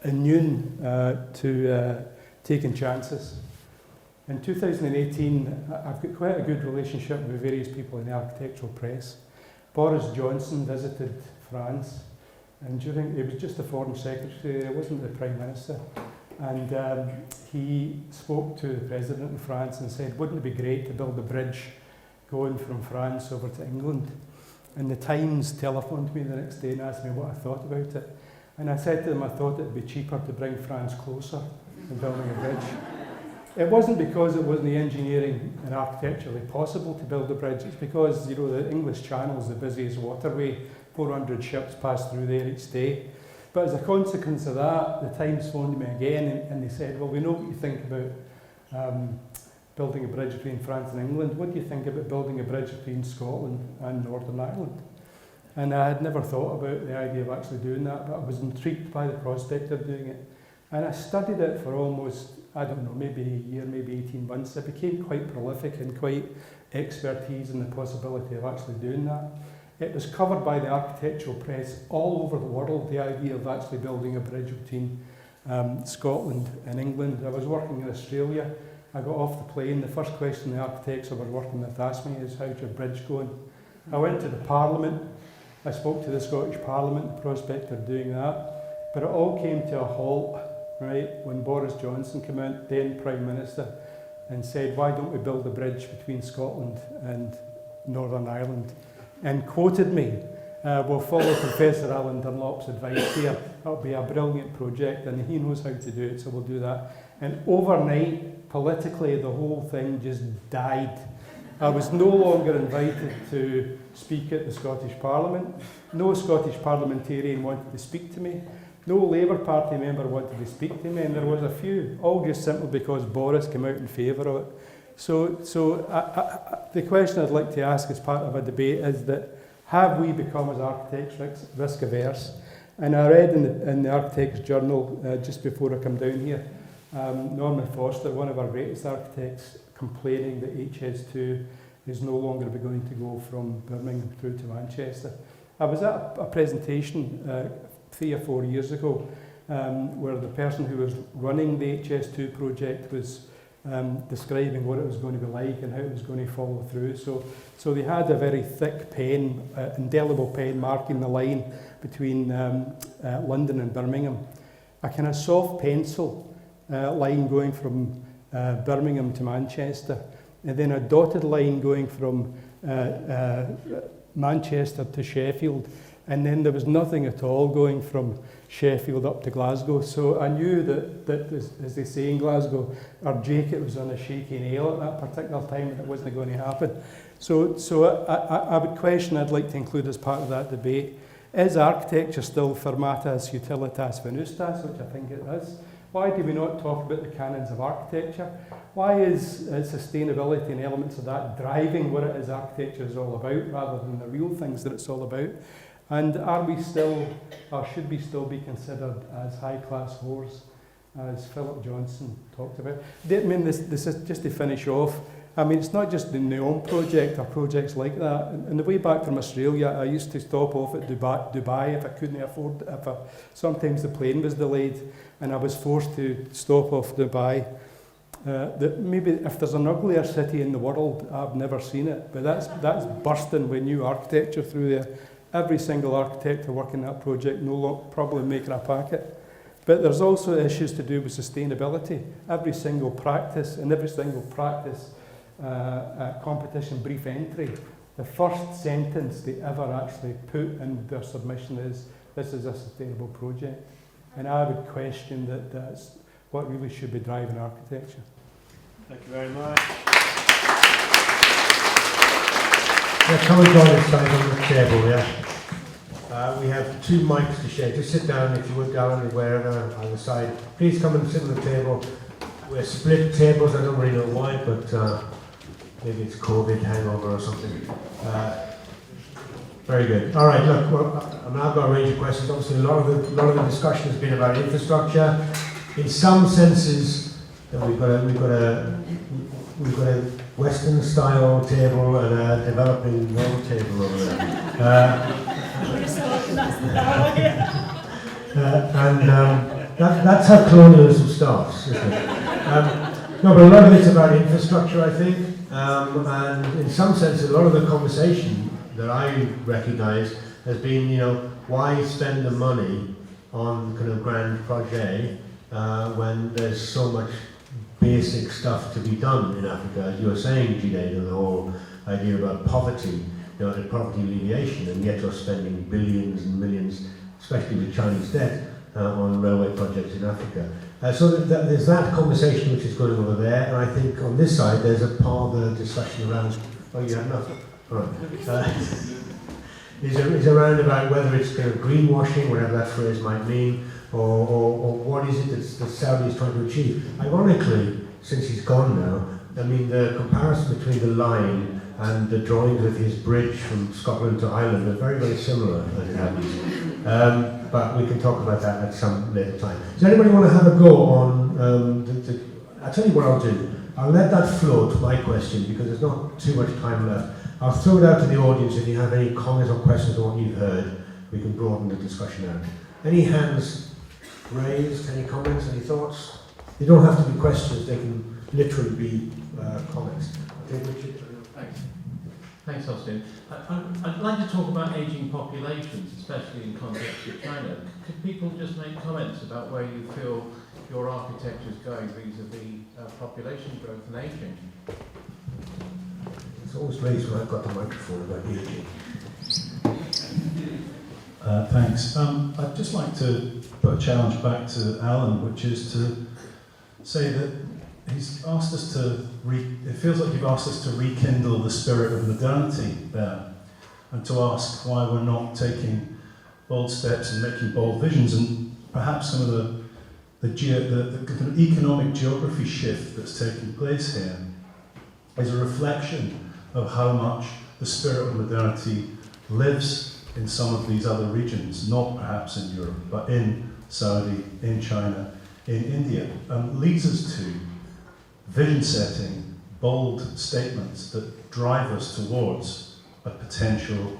immune to taking chances? In 2018, I've got quite a good relationship with various people in the architectural press. Boris Johnson visited France, and he was just the foreign secretary, it wasn't the prime minister. And he spoke to the president of France and said, wouldn't it be great to build a bridge going from France over to England? And the Times telephoned me the next day and asked me what I thought about it. And I said to them I thought it would be cheaper to bring France closer than building a bridge. It wasn't because it wasn't the engineering and architecturally possible to build a bridge. It's because, you know, the English Channel is the busiest waterway. 400 ships pass through there each day. But as a consequence of that, the Times phoned me again and they said, well, we know what you think about building a bridge between France and England. What do you think about building a bridge between Scotland and Northern Ireland? And I had never thought about the idea of actually doing that, but I was intrigued by the prospect of doing it. And I studied it for almost, I don't know, maybe a year, maybe 18 months. I became quite prolific and quite expertise in the possibility of actually doing that. It was covered by the architectural press all over the world, the idea of actually building a bridge between Scotland and England. I was working in Australia. I got off the plane. The first question the architects I was working with asked me is, how's your bridge going? I went to the Parliament. I spoke to the Scottish Parliament, the prospect of doing that. But it all came to a halt, right, when Boris Johnson came out, then Prime Minister, and said, why don't we build a bridge between Scotland and Northern Ireland? And quoted me we'll follow Professor Alan Dunlop's advice here. It'll be a brilliant project and he knows how to do it, so we'll do that. And overnight, politically, the whole thing just died. I was no longer invited to speak at the Scottish Parliament. No Scottish parliamentarian wanted to speak to me. No Labour Party member wanted to speak to me, and there was a few, all just simply because Boris came out in favour of it. So the question I'd like to ask as part of a debate is that, have we become as architects risk averse? And I read in the Architects Journal just before I come down here, Norman Foster, one of our greatest architects, complaining that HS2 is no longer going to go from Birmingham through to Manchester. I was at a presentation 3 or 4 years ago where the person who was running the HS2 project was describing what it was going to be like and how it was going to follow through. So they had a very thick pen, indelible pen marking the line between London and Birmingham. A kind of soft pencil line going from Birmingham to Manchester, and then a dotted line going from Manchester to Sheffield, and then there was nothing at all going from Sheffield up to Glasgow. So I knew that as they say in Glasgow, our jacket was on a shaky nail at that particular time, and it wasn't going to happen. So I would question, I'd like to include as part of that debate, is architecture still formatas utilitas venustas, which I think it is? Why do we not talk about the canons of architecture? Why is sustainability and elements of that driving what it is architecture is all about, rather than the real things that it's all about? And are we still, or should we still be considered as high-class whores, as Philip Johnson talked about? I mean, this is just to finish off. I mean, it's not just the Neom project or projects like that. On the way back from Australia, I used to stop off at Dubai if I couldn't afford it. Sometimes the plane was delayed and I was forced to stop off Dubai. Maybe if there's an uglier city in the world, I've never seen it, but that's bursting with new architecture through there. Every single architect working that project probably making a packet. But there's also issues to do with sustainability. Every single practice competition brief entry, the first sentence they ever actually put in their submission is, this is a sustainable project. And I would question that's what really should be driving architecture. Thank you very much. Yeah, come and join us on the table, yeah. We have 2 mics to share. Just sit down if you would, down wherever, either side. Please come and sit on the table. We're split tables, I don't really know why, but maybe it's COVID hangover or something. Very good. All right, look, I've now got a range of questions. Obviously, a lot of the discussion has been about infrastructure. In some senses, we've got a Western-style table and a developing world table over there. That's how colonialism starts, isn't it? No, but a lot of it's about infrastructure, I think. And in some sense, a lot of the conversation that I recognise has been, why spend the money on kind of grand project when there's so much basic stuff to be done in Africa, as you were saying, Junaid, the whole idea about poverty, and poverty alleviation, and yet you're spending billions and millions, especially with Chinese debt, on railway projects in Africa. So there's that conversation which is going over there, and I think on this side there's a part of the discussion around, oh you have enough? All right. Is around about whether it's kind of greenwashing, whatever that phrase might mean, or what is it that Saudi is trying to achieve. Ironically, since he's gone now, I mean the comparison between the line and the drawings of his bridge from Scotland to Ireland are very, very similar, as it happens. But we can talk about that at some later time. Does anybody want to have a go on I'll tell you what I'll do. I'll let that float, my question, because there's not too much time left. I'll throw it out to the audience. If you have any comments or questions on what you've heard, we can broaden the discussion out. Any hands raised? Any comments? Any thoughts? They don't have to be questions. They can literally be comments. Okay, Richard? Thanks. Thanks, Austin. I'd like to talk about ageing populations, especially in context of China. Could people just make comments about where you feel your architecture is going vis-a-vis population growth and ageing? It's always raised when I've got the microphone about ageing. Thanks. I'd just like to put a challenge back to Alan, which is to say that he's asked us to, it feels like you've asked us to rekindle the spirit of modernity there, and to ask why we're not taking bold steps and making bold visions, and perhaps some of the kind of economic geography shift that's taking place here is a reflection of how much the spirit of modernity lives in some of these other regions, not perhaps in Europe, but in Saudi, in China, in India, and leads us to vision setting, bold statements that drive us towards a potential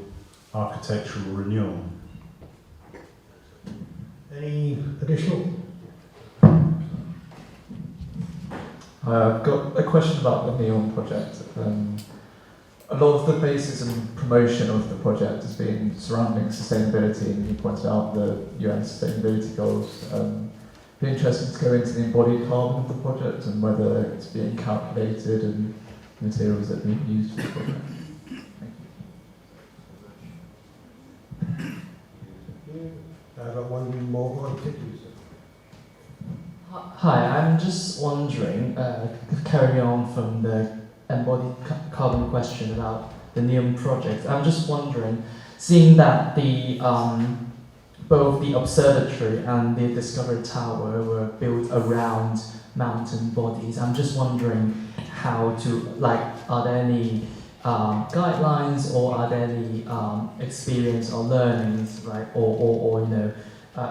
architectural renewal. Any additional? I've got a question about the Neom project. A lot of the basis and promotion of the project has been surrounding sustainability, and you pointed out the UN sustainability goals. It'd be interesting to go into the embodied carbon of the project and whether it's being calculated and materials that are being used for the project. Thank you. I've got one more one. Hi, I'm just wondering, carrying on from the embodied carbon question about the Neom project, I'm just wondering, seeing that the both the observatory and the Discovery Tower were built around mountain bodies, I'm just wondering how to, like, are there any guidelines, or are there any experience or learnings, right, or you know,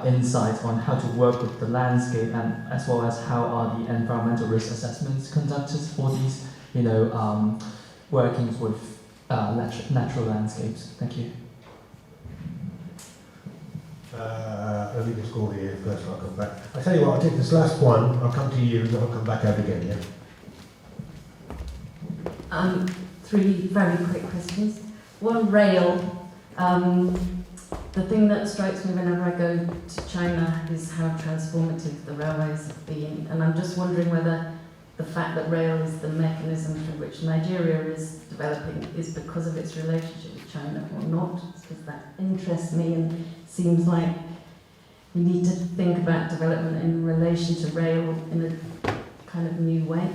insights on how to work with the landscape, and as well as how are the environmental risk assessments conducted for these, you know, workings with natural landscapes. Thank you. Let me just go over here first, I'll come back. I tell you what, I'll take this last one, I'll come to you, and then I'll come back out again, yeah? Three very quick questions. One, rail. The thing that strikes me whenever I go to China is how transformative the railways have been, and I'm just wondering whether the fact that rail is the mechanism through which Nigeria is developing is because of its relationship with China or not, because that interests me and seems like we need to think about development in relation to rail in a kind of new way.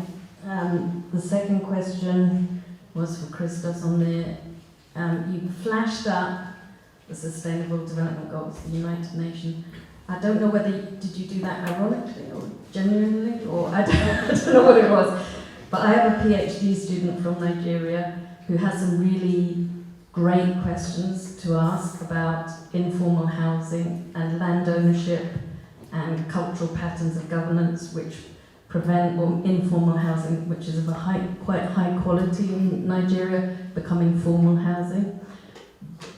The second question was for Christos on the, you flashed up the Sustainable Development Goals, the United Nations. I don't know whether, did you do that ironically or genuinely, or I don't know what it was. But I have a PhD student from Nigeria who has some really great questions to ask about informal housing and land ownership and cultural patterns of governance which prevent informal housing, which is of a quite high quality in Nigeria, becoming formal housing.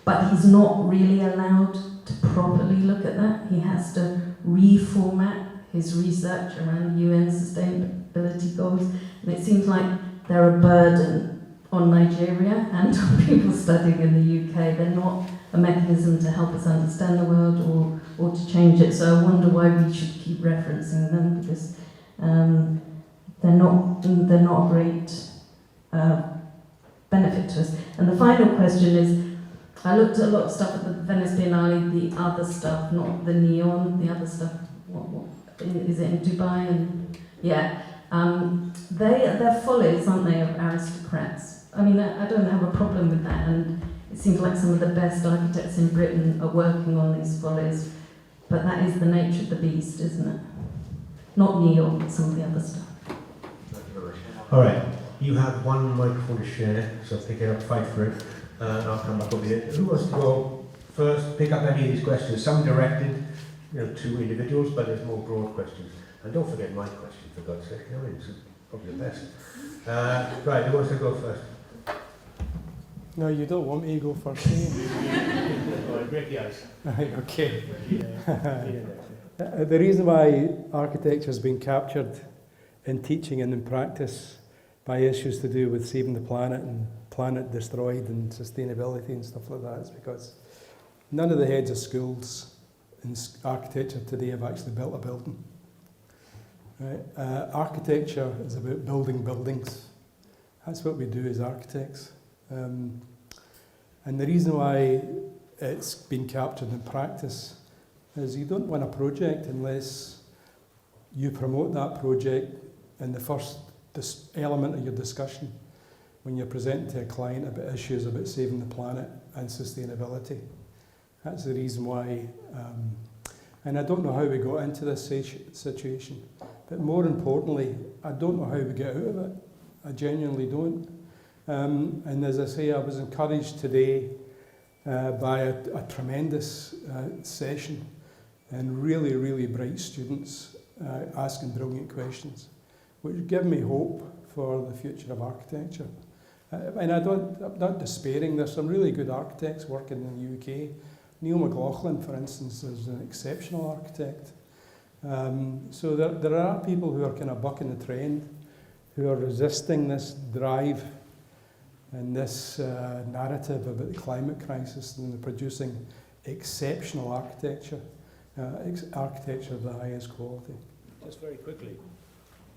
But he's not really allowed to properly look at that. He has to reformat his research around the UN sustainability goals. And it seems like they're a burden on Nigeria and on people studying in the UK. They're not a mechanism to help us understand the world or to change it. So I wonder why we should keep referencing them, because they're not a great benefit to us. And the final question is, I looked at a lot of stuff at the Venice Biennale, the other stuff, not the Neom, the other stuff. Is it in Dubai? And yeah, they're follies, aren't they, of aristocrats? I mean, I don't have a problem with that, and it seems like some of the best architects in Britain are working on these follies, but that is the nature of the beast, isn't it? Not Neom, but some of the other stuff. All right, you have one microphone to share, so pick it up, fight for it. I'll come back over here. Who wants to go first? Pick up any of these questions. Some directed, to individuals, but there's more broad questions. And don't forget my question, for God's sake. It's probably the best. Right, who wants to go first? No, you don't want me to go first. Break the ice. Okay. The reason why architecture has been captured in teaching and in practice by issues to do with saving the planet and planet destroyed and sustainability and stuff like that is because none of the heads of schools in architecture today have actually built a building. Right? Architecture is about building buildings. That's what we do as architects. And the reason why it's been captured in practice, is you don't win a project unless you promote that project in the first element of your discussion when you're presenting to a client about issues about saving the planet and sustainability. That's the reason why, and I don't know how we got into this situation, but more importantly, I don't know how we get out of it. I genuinely don't. And as I say, I was encouraged today by a tremendous session and really, really bright students asking brilliant questions, which give me hope for the future of architecture. And I'm not despairing. There's some really good architects working in the UK. Neil McLaughlin, for instance, is an exceptional architect. So there are people who are kind of bucking the trend, who are resisting this drive and this narrative about the climate crisis, and they're producing exceptional architecture, architecture of the highest quality. Just very quickly,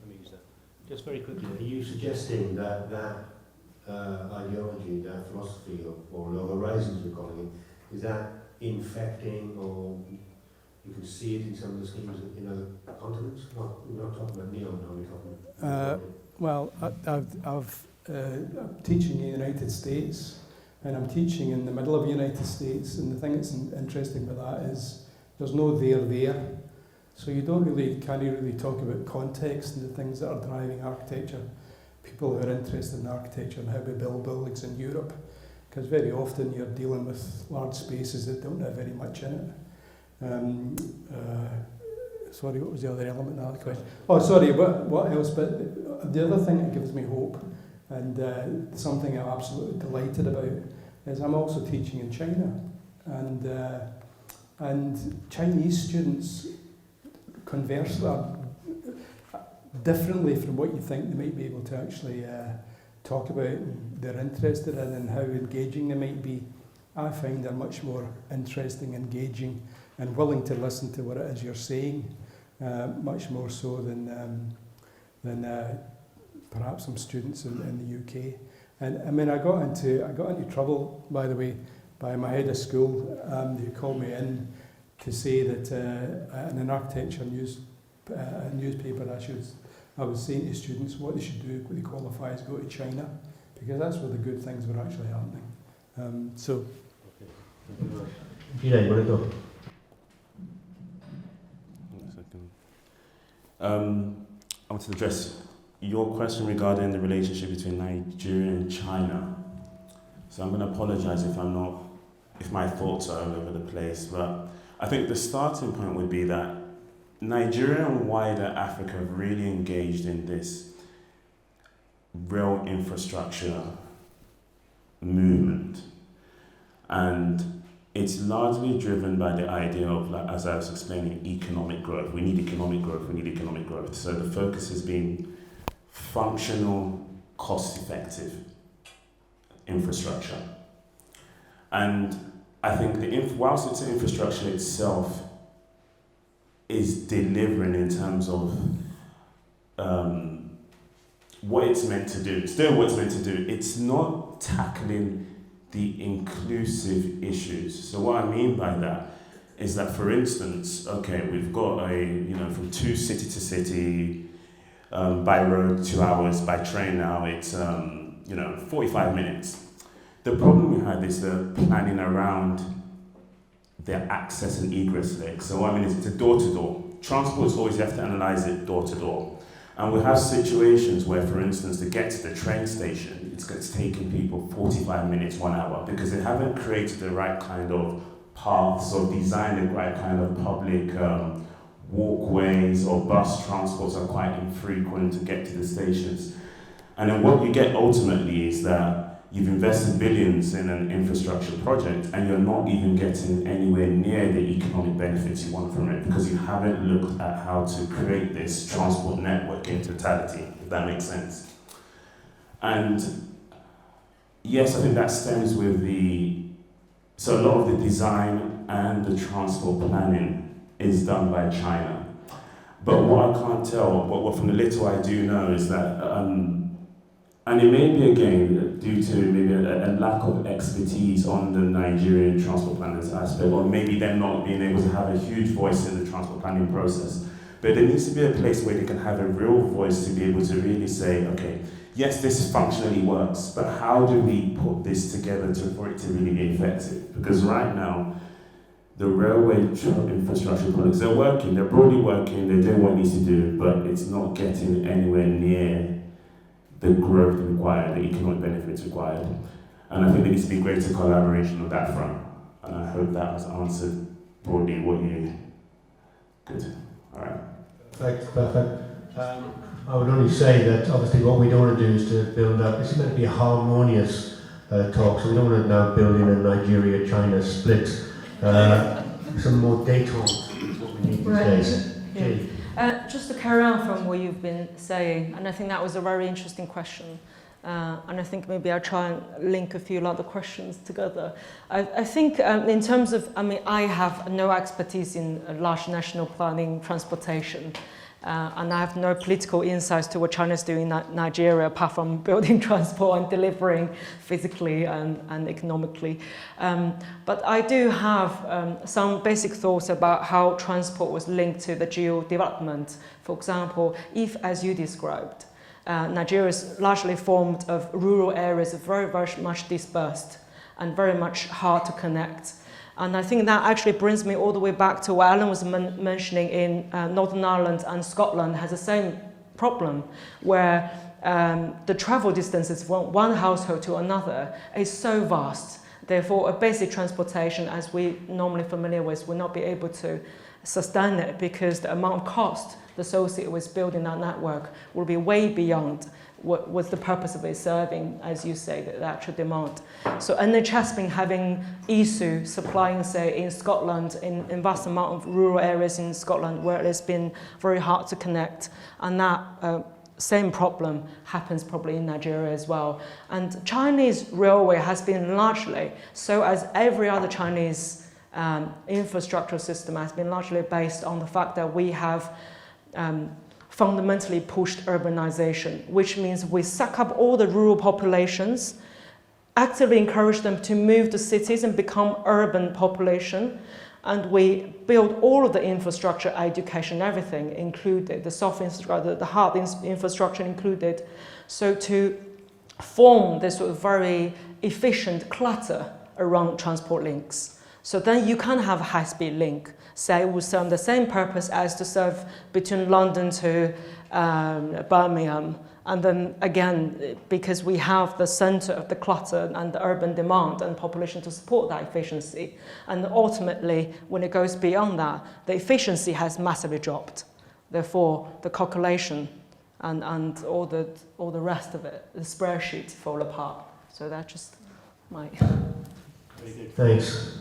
let me use that. Just very quickly, are you suggesting that ideology, that philosophy, or the horizons we're calling it, is that infecting, or you can see it in some of the schemes in other continents? We're not talking about Neom, are we talking about? Well, I'm teaching in the United States, and I'm teaching in the middle of the United States, and the thing that's interesting about that is there's no there. So you can't really talk about context and the things that are driving architecture. People who are interested in architecture and how we build buildings in Europe, because very often you're dealing with large spaces that don't have very much in it. Sorry, what was the other element of that question? Oh, sorry, what else? But the other thing that gives me hope, and something I'm absolutely delighted about, is I'm also teaching in China, and Chinese students converse differently from what you think they might be able to actually talk about and they're interested in, and how engaging they might be. I find they're much more interesting, engaging, and willing to listen to what it is you're saying, much more so than perhaps some students in the UK. And I mean, I got into trouble, by the way, by my head of school, who called me in to say that in an architecture newspaper I was saying to students what they should do when they qualify is go to China, because that's where the good things were actually happening. So. Peter, you want to go? I want to address your question regarding the relationship between Nigeria and China. So I'm going to apologize if my thoughts are all over the place, but I think the starting point would be that Nigeria and wider Africa have really engaged in this rail infrastructure movement. And it's largely driven by the idea of, like, as I was explaining, economic growth. We need economic growth. So the focus has been functional, cost-effective infrastructure. And I think whilst it's an infrastructure itself is delivering in terms of what it's meant to do, it's doing what it's meant to do, it's not tackling the inclusive issues. So what I mean by that is that, for instance, okay, we've got from city to city, by road 2 hours, by train now it's 45 minutes. The problem we had is the planning around their access and egress legs. So what I mean is it's a door-to-door. Transport is always, you have to analyze it door-to-door. And we have situations where, for instance, to get to the train station, it's taking people 45 minutes, 1 hour, because they haven't created the right kind of paths or designed the right kind of public walkways, or bus transports are quite infrequent to get to the stations. And then what you get ultimately is that you've invested billions in an infrastructure project and you're not even getting anywhere near the economic benefits you want from it, because you haven't looked at how to create this transport network in totality, if that makes sense. And yes, I think that stems with so a lot of the design and the transport planning is done by China. But what I can't tell, but what from the little I do know is that And it may be, again, due to maybe a lack of expertise on the Nigerian transport planners aspect, or maybe them not being able to have a huge voice in the transport planning process. But there needs to be a place where they can have a real voice to be able to really say, okay, yes, this functionally works, but how do we put this together for it to really be effective? Because right now, the railway infrastructure projects, they're working, they're broadly working, they're doing what it needs to do, but it's not getting anywhere near the growth required, the economic benefits required. And I think there needs to be greater collaboration on that front. And I hope that has answered broadly what you... Good. All right. Perfect. I would only say that obviously what we don't want to do is to build up, this is meant to be a harmonious talk, so we don't want to now build in a Nigeria-China split. Some more data is what we need these days. Yeah. Just to carry on from what you've been saying, and I think that was a very interesting question, and I think maybe I'll try and link a few other questions together. I think in terms of, I have no expertise in large national planning transportation, and I have no political insights to what China's doing in Nigeria apart from building transport and delivering physically and economically. But I do have some basic thoughts about how transport was linked to the geo-development. For example, if, as you described, Nigeria is largely formed of rural areas, very, very much dispersed and very much hard to connect. And I think that actually brings me all the way back to what Alan was mentioning in Northern Ireland and Scotland has the same problem, where the travel distances from one household to another is so vast. Therefore, a basic transportation, as we normally familiar with, will not be able to sustain it because the amount of cost associated with building that network will be way beyond what was the purpose of it serving, as you say, the actual demand. So NHS been having issue supplying, say, in Scotland, in vast amount of rural areas in Scotland where it's been very hard to connect. And that same problem happens probably in Nigeria as well. And Chinese railway has been largely, so as every other Chinese infrastructure system has been largely based on the fact that we have fundamentally pushed urbanization, which means we suck up all the rural populations, actively encourage them to move to cities and become urban population, and we build all of the infrastructure, education, everything included, the soft infrastructure, the hard infrastructure included, so to form this sort of very efficient clutter around transport links. So then you can have a high-speed link, say it will serve the same purpose as to serve between London to Birmingham. And then again, because we have the center of the clutter and the urban demand and population to support that efficiency. And ultimately, when it goes beyond that, the efficiency has massively dropped. Therefore, the calculation and all the rest of it, the spreadsheet fall apart. So that's just my... Thanks.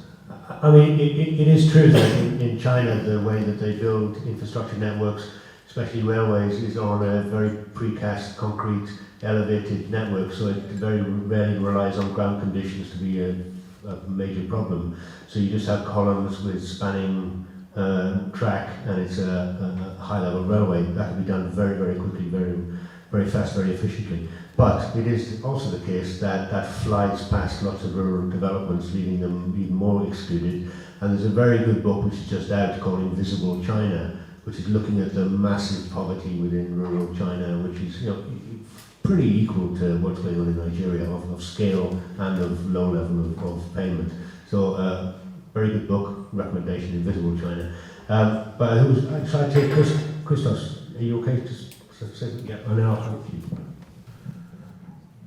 I mean, it is true that in China, the way that they build infrastructure networks, especially railways, is on a very precast, concrete, elevated network, so it very rarely relies on ground conditions to be a major problem. So you just have columns with spanning track, and it's a high-level railway. That can be done very, very quickly, very, very fast, very efficiently. But it is also the case that that flies past lots of rural developments, leaving them even more excluded. And there's a very good book which is just out called Invisible China, which is looking at the massive poverty within rural China, which is pretty equal to what's going on in Nigeria, of scale and of low level of payment. So very good book, recommendation, Invisible China. But who was, shall I take Christos? Are you okay to say something? Yeah, and then I'll help you.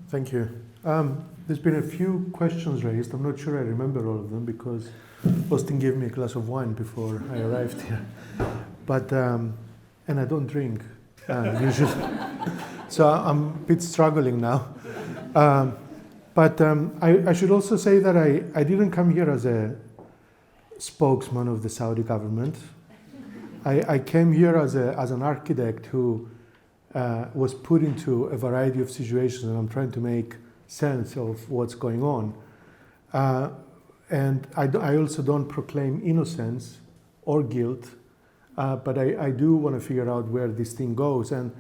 Thank you. There's been a few questions raised. I'm not sure I remember all of them because Austin gave me a glass of wine before I arrived here. But, and I don't drink usually. So I'm a bit struggling now. But I should also say that I didn't come here as a spokesman of the Saudi government. I came here as an architect who was put into a variety of situations, and I'm trying to make sense of what's going on. And I also don't proclaim innocence or guilt, but I do want to figure out where this thing goes. And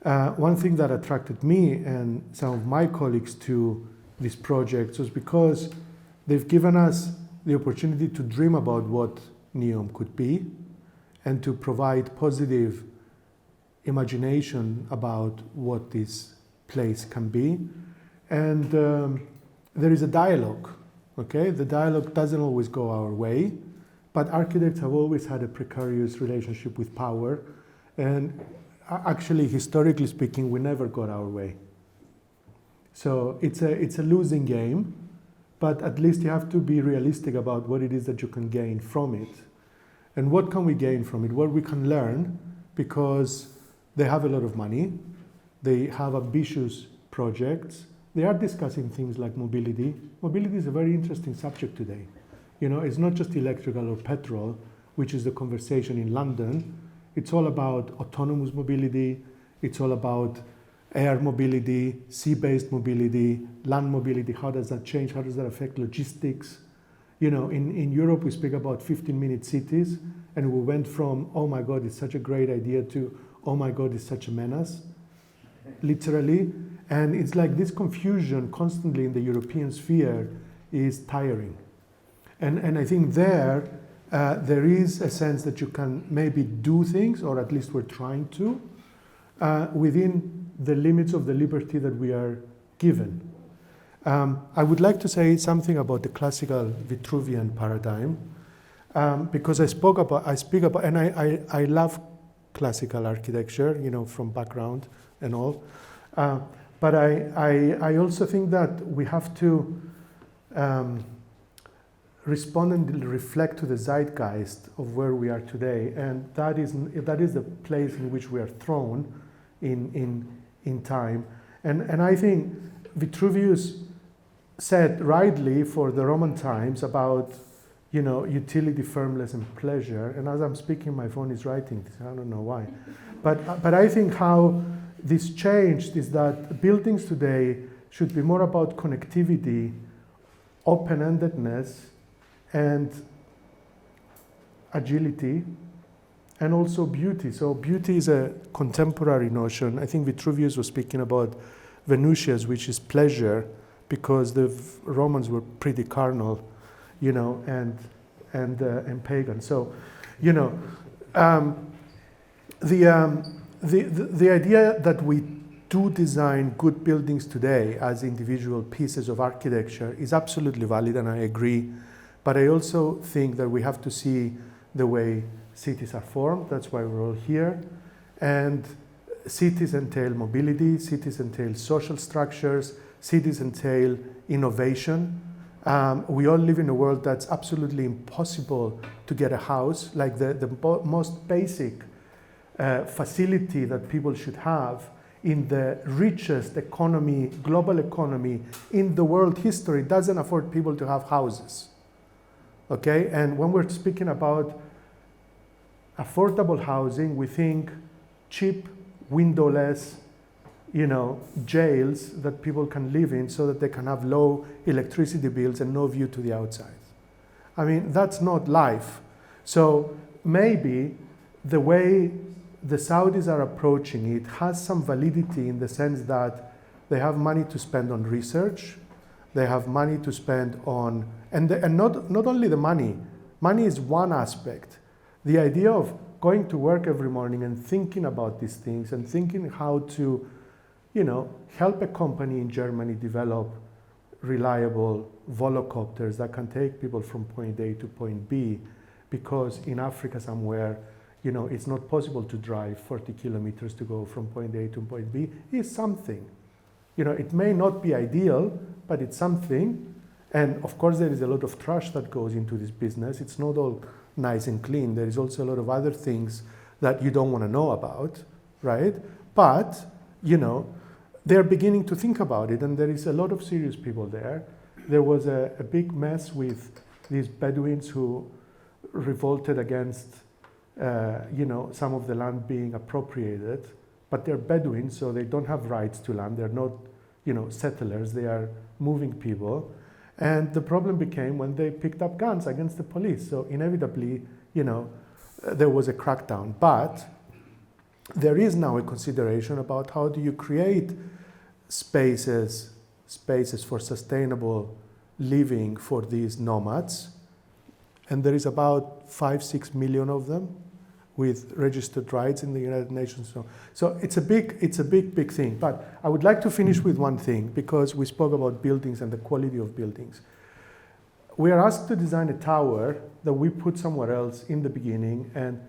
one thing that attracted me and some of my colleagues to this project was because they've given us the opportunity to dream about what Neom could be and to provide positive imagination about what this place can be. And there is a dialogue, okay? The dialogue doesn't always go our way, but architects have always had a precarious relationship with power, and actually, historically speaking, we never got our way. So it's a losing game, but at least you have to be realistic about what it is that you can gain from it. And what can we gain from it? What we can learn, because they have a lot of money, they have ambitious projects, they are discussing things like mobility. Mobility is a very interesting subject today. You know, it's not just electrical or petrol, which is the conversation in London. It's all about autonomous mobility, it's all about air mobility, sea-based mobility, land mobility. How does that change? How does that affect logistics? You know, in Europe, we speak about 15-minute cities, and we went from, oh my God, it's such a great idea, to, oh my God, it's such a menace, literally. And it's like this confusion constantly in the European sphere is tiring. And I think there is a sense that you can maybe do things, or at least we're trying to, within the limits of the liberty that we are given. I would like to say something about the classical Vitruvian paradigm, because I speak about, and I love classical architecture, you know, from background and all. But I also think that we have to respond and reflect to the zeitgeist of where we are today, and that is the place in which we are thrown in time. And I think Vitruvius said rightly for the Roman times about, you know, utility, firmness, and pleasure. And as I'm speaking, my phone is writing this. I don't know why. But I think how this changed is that buildings today should be more about connectivity, open-endedness, and agility, and also beauty. So beauty is a contemporary notion. I think Vitruvius was speaking about Venusias, which is pleasure, because the Romans were pretty carnal, you know, and pagan. So, you know, the idea that we do design good buildings today as individual pieces of architecture is absolutely valid, and I agree. But I also think that we have to see the way cities are formed. That's why we're all here. And cities entail mobility, cities entail social structures, cities entail innovation. We all live in a world that's absolutely impossible to get a house. Like the most basic facility that people should have in the richest economy, global economy in the world history doesn't afford people to have houses. Okay, and when we're speaking about affordable housing, we think cheap, windowless, you know, jails that people can live in so that they can have low electricity bills and no view to the outside. I mean, that's not life. So maybe the way the Saudis are approaching it has some validity in the sense that they have money to spend on research, they have money to spend on, and not only the money is one aspect. The idea of going to work every morning and thinking about these things and thinking how to, you know, help a company in Germany develop reliable volocopters that can take people from point A to point B, because in Africa somewhere, you know, it's not possible to drive 40 kilometers to go from point A to point B, is something. You know, it may not be ideal, but it's something. And of course, there is a lot of trash that goes into this business. It's not all nice and clean. There is also a lot of other things that you don't want to know about, right? But, you know, they're beginning to think about it, and there is a lot of serious people there. There was a big mess with these Bedouins who revolted against, you know, some of the land being appropriated, but they're Bedouins, so they don't have rights to land. They're not, you know, settlers. They are moving people. And the problem became when they picked up guns against the police. So inevitably, you know, there was a crackdown. But there is now a consideration about how do you create spaces for sustainable living for these nomads. And there is about 5-6 million of them with registered rights in the United Nations. So it's a big thing. But I would like to finish with one thing, because we spoke about buildings and the quality of buildings. We are asked to design a tower that we put somewhere else in the beginning, and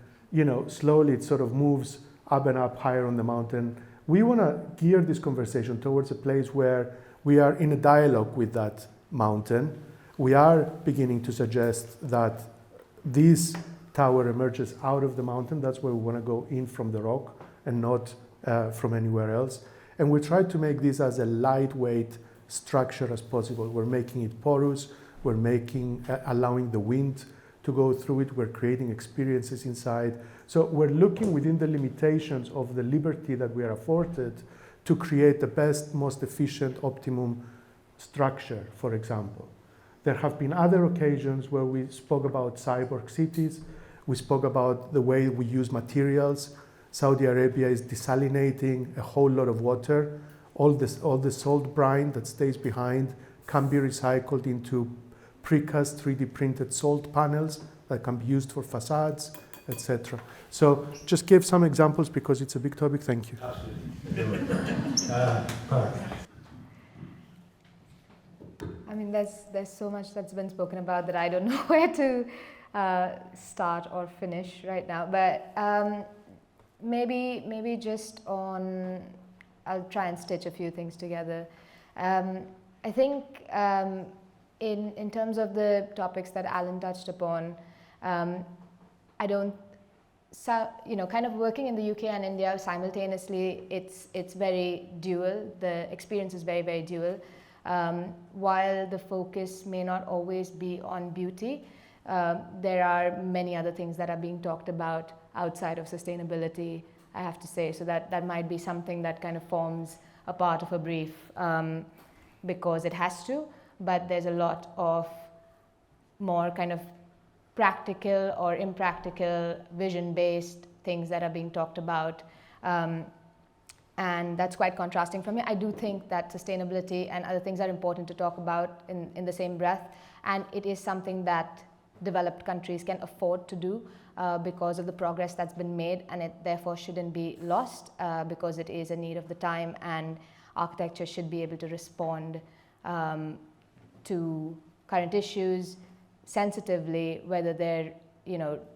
slowly it sort of moves up and up higher on the mountain. We want to gear this conversation towards a place where we are in a dialogue with that mountain. We are beginning to suggest that this tower emerges out of the mountain. That's where we want to go, in from the rock and not from anywhere else. And we try to make this as a lightweight structure as possible. We're making it porous. We're allowing the wind to go through it. We're creating experiences inside. So we're looking within the limitations of the liberty that we are afforded to create the best, most efficient, optimum structure, for example. There have been other occasions where we spoke about cyborg cities. We spoke about the way we use materials. Saudi Arabia is desalinating a whole lot of water. All the salt brine that stays behind can be recycled into precast 3D printed salt panels that can be used for facades, etc. So just give some examples because it's a big topic. Thank you. I mean, there's so much that's been spoken about that I don't know where to start or finish right now. But maybe just on, I'll try and stitch a few things together. I think in terms of the topics that Alan touched upon, I don't, kind of working in the UK and India simultaneously, it's very dual. The experience is very, very dual. While the focus may not always be on beauty, there are many other things that are being talked about outside of sustainability, I have to say. So that might be something that kind of forms a part of a brief because it has to, but there's a lot of more kind of practical or impractical vision-based things that are being talked about. And that's quite contrasting for me. I do think that sustainability and other things are important to talk about in the same breath. And it is something that developed countries can afford to do because of the progress that's been made, and it therefore shouldn't be lost because it is a need of the time, and architecture should be able to respond to current issues sensitively, whether they're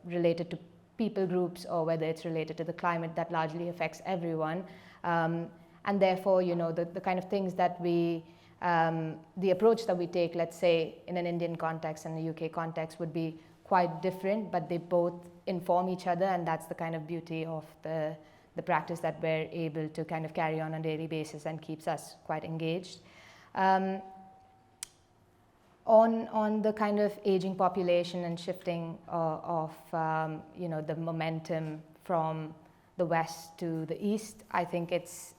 related to people groups or whether it's related to the climate that largely affects everyone. And therefore, the kind of things that we, the approach that we take, let's say, in an Indian context and a UK context would be quite different, but they both inform each other, and that's the kind of beauty of the practice that we're able to kind of carry on a daily basis and keeps us quite engaged. On the kind of aging population and shifting of the momentum from the west to the east, I think it's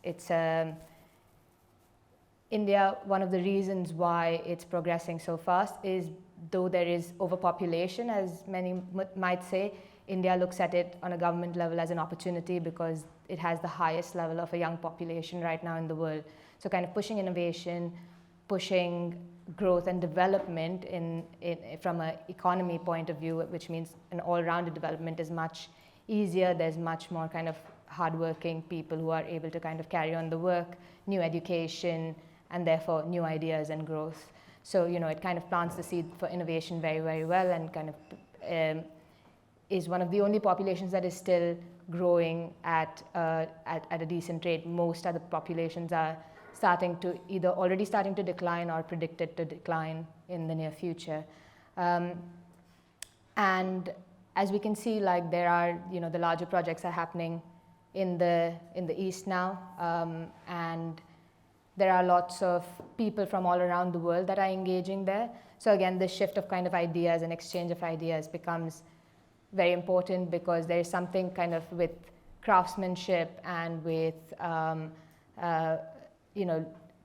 India, one of the reasons why it's progressing so fast is, though there is overpopulation, as many might say, India looks at it on a government level as an opportunity because it has the highest level of a young population right now in the world. So kind of pushing innovation, pushing growth and development from an economy point of view, which means an all-rounded development, is much easier. There's much more kind of hardworking people who are able to kind of carry on the work, new education, and therefore new ideas and growth. So, it kind of plants the seed for innovation very, very well, and kind of is one of the only populations that is still growing at a decent rate. Most other populations are already starting to decline or predicted to decline in the near future. And as we can see, like, there are, the larger projects are happening in the east now, and there are lots of people from all around the world that are engaging there. So again, the shift of kind of ideas and exchange of ideas becomes very important, because there is something kind of with craftsmanship and with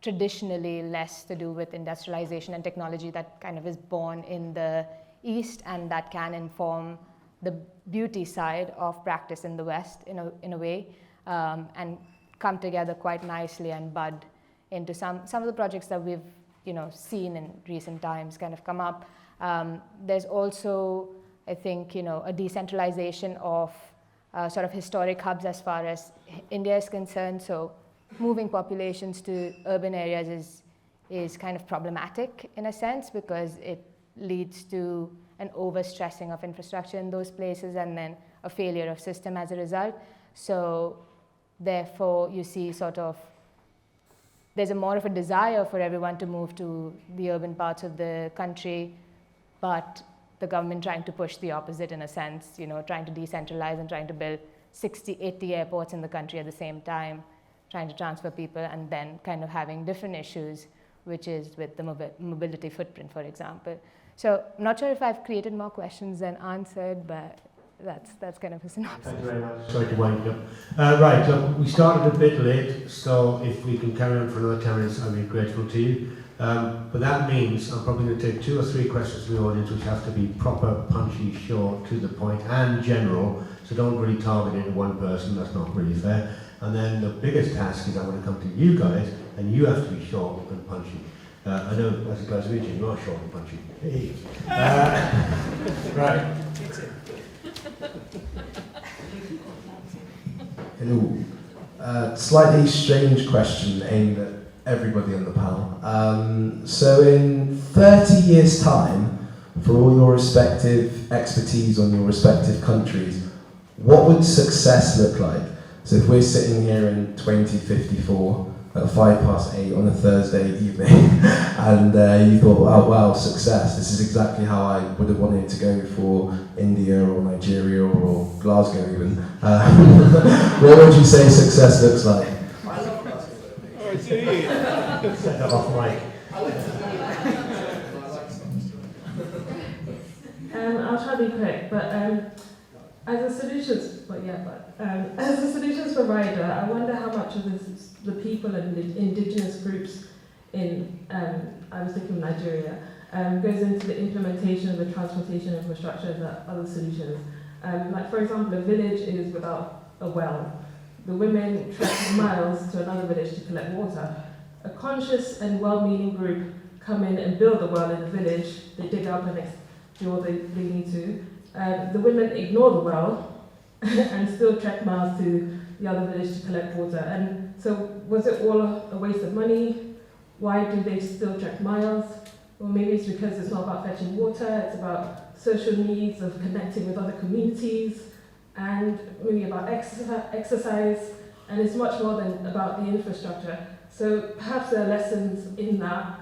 traditionally less to do with industrialization and technology that kind of is born in the East, and that can inform the beauty side of practice in the West in a way. and come together quite nicely and bud into some of the projects that we've seen in recent times kind of come up. There's also, I think, a decentralization of sort of historic hubs as far as India is concerned. So moving populations to urban areas is kind of problematic in a sense, because it leads to an overstressing of infrastructure in those places and then a failure of system as a result. So therefore you see sort of there's more of a desire for everyone to move to the urban parts of the country, but the government trying to push the opposite in a sense, trying to decentralize and trying to build 60, 80 airports in the country at the same time, trying to transfer people, and then kind of having different issues, which is with the mobility footprint, for example. So I'm not sure if I've created more questions than answered, but that's kind of a synopsis. Thank you very much. Sorry to wind you up. Right, look, we started a bit late, so if we can carry on for another 10 minutes, I'd be grateful to you. But that means I'm probably going to take 2 or 3 questions from the audience, which have to be proper, punchy, short, to the point, and general. So don't really target it at one person. That's not really fair. And then the biggest task is I want to come to you guys, and you have to be short and punchy. I know, as a Glaswegian, you are short and punchy. Hey. Right. Hello. Slightly strange question aimed at everybody on the panel. So in 30 years' time, for all your respective expertise on your respective countries, what would success look like? So if we're sitting here in 2054 at 8:05 on a Thursday evening, and you thought, oh wow, success, this is exactly how I would have wanted to go for India or Nigeria or Glasgow even, what would you say success looks like? Set that off mic. I'll try to be quick, but as a solutions provider, I wonder how much of the people and the indigenous groups in, I was thinking Nigeria, goes into the implementation of the transportation infrastructure that other solutions. Like for example, a village is without a well. The women trek miles to another village to collect water. A conscious and well-meaning group come in and build a well in the village. They dig up and do what they need to. The women ignore the well and still trek miles to the other village to collect water. And so was it all a waste of money? Why do they still trek miles? Well, maybe it's because it's not about fetching water, it's about social needs of connecting with other communities, and maybe about exercise, and it's much more than about the infrastructure. So perhaps there are lessons in that.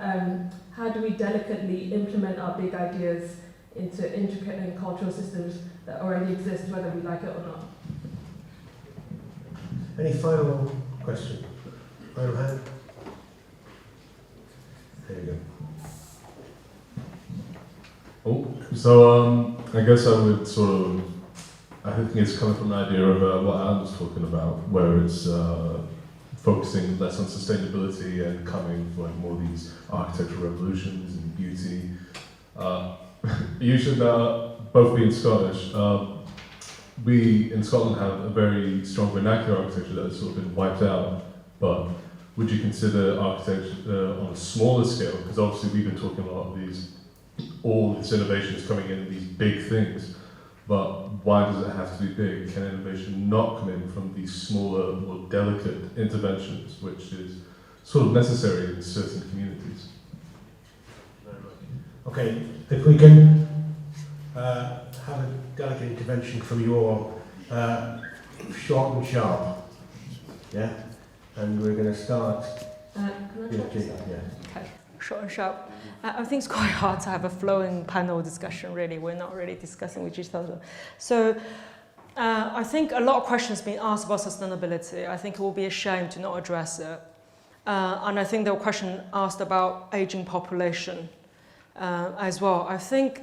How do we delicately implement our big ideas into intricate and cultural systems that already exist, whether we like it or not? Any final question? Final hand? There you go. Oh, so I guess I would I think it's coming from an idea of what Alan was talking about, where it's focusing less on sustainability and coming for more these architectural revolutions and beauty. You should both being Scottish. We in Scotland have a very strong vernacular architecture that has sort of been wiped out, but would you consider architecture on a smaller scale? Because obviously we've been talking a lot of all this innovation is coming in, these big things, but why does it have to be big? Can innovation not come in from these smaller, more delicate interventions, which is sort of necessary in certain communities? Okay, if we can have a delicate intervention from your short and sharp, yeah? And we're going to start. Yeah. Okay, short and sharp. I think it's quite hard to have a flowing panel discussion, really. We're not really discussing with each other. So I think a lot of questions being asked about sustainability. I think it will be a shame to not address it. And I think there were questions asked about aging population as well. I think,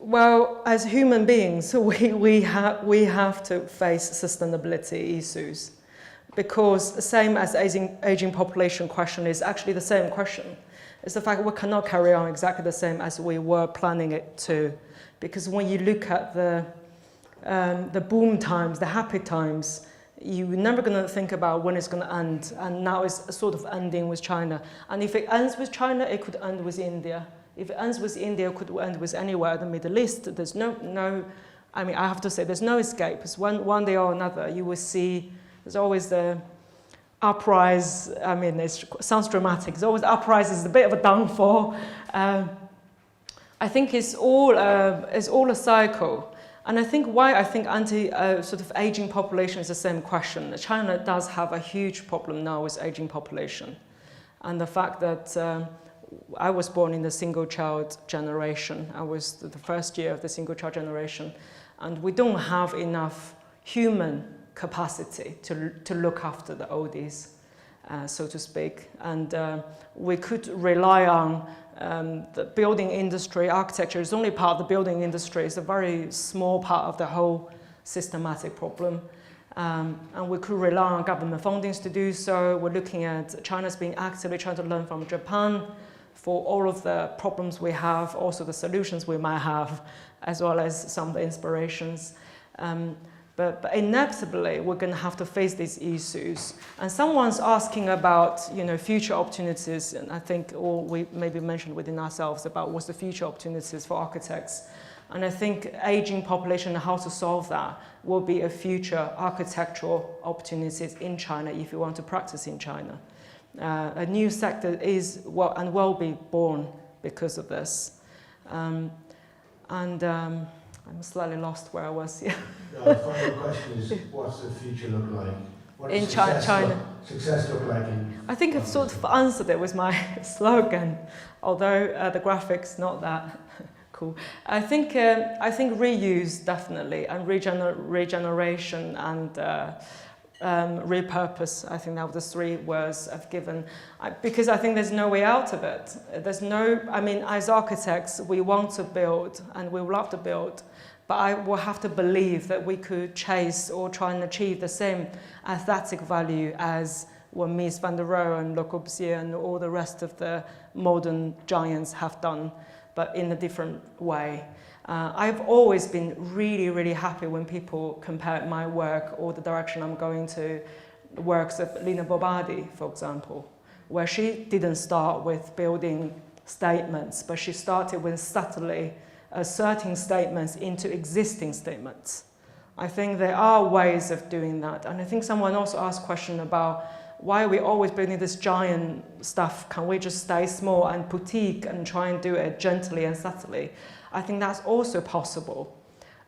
well, as human beings, we have to face sustainability issues. Because the same as aging population question is actually the same question. It's the fact that we cannot carry on exactly the same as we were planning it to. Because when you look at the the boom times, the happy times, you're never going to think about when it's going to end. And now it's sort of ending with China. And if it ends with China, it could end with India. If it ends with India, it could end with anywhere in the Middle East. There's no I mean, I have to say, there's no escape. It's one day or another, you will see, there's always the uprise. I mean, it sounds dramatic. There's always uprise, a bit of a downfall. I think it's all a cycle. And I think why I think sort of aging population is the same question. China does have a huge problem now with aging population. And the fact that I was born in the single child generation. I was the first year of the single child generation. And we don't have enough human capacity to look after the oldies, so to speak. And we could rely on the building industry. Architecture is only part of the building industry. It's a very small part of the whole systematic problem. And we could rely on government fundings to do so. We're looking at China's being actively trying to learn from Japan for all of the problems we have, also the solutions we might have, as well as some of the inspirations. But inevitably, we're going to have to face these issues. And someone's asking about, future opportunities, and I think all we maybe mentioned within ourselves about what's the future opportunities for architects. And I think aging population and how to solve that will be a future architectural opportunities in China if you want to practice in China. A new sector is and will be born because of this. I'm slightly lost where I was. Yeah. The final question is, what's the future look like? What in China? Success look like in? I think I've sort of answered it with my slogan, although the graphics not that cool. I think reuse definitely, and regeneration and repurpose. I think that were the three words I've given, because I think there's no way out of it. I mean, as architects, we want to build and we love to build, but I will have to believe that we could chase or try and achieve the same aesthetic value as what Mies van der Rohe and Le Corbusier and all the rest of the modern giants have done, but in a different way. I've always been really, really happy when people compare my work or the direction I'm going to works of Lina Bobardi, for example, where she didn't start with building statements, but she started with subtly asserting statements into existing statements. I think there are ways of doing that. And I think someone also asked a question about why are we always building this giant stuff? Can we just stay small and boutique and try and do it gently and subtly? I think that's also possible.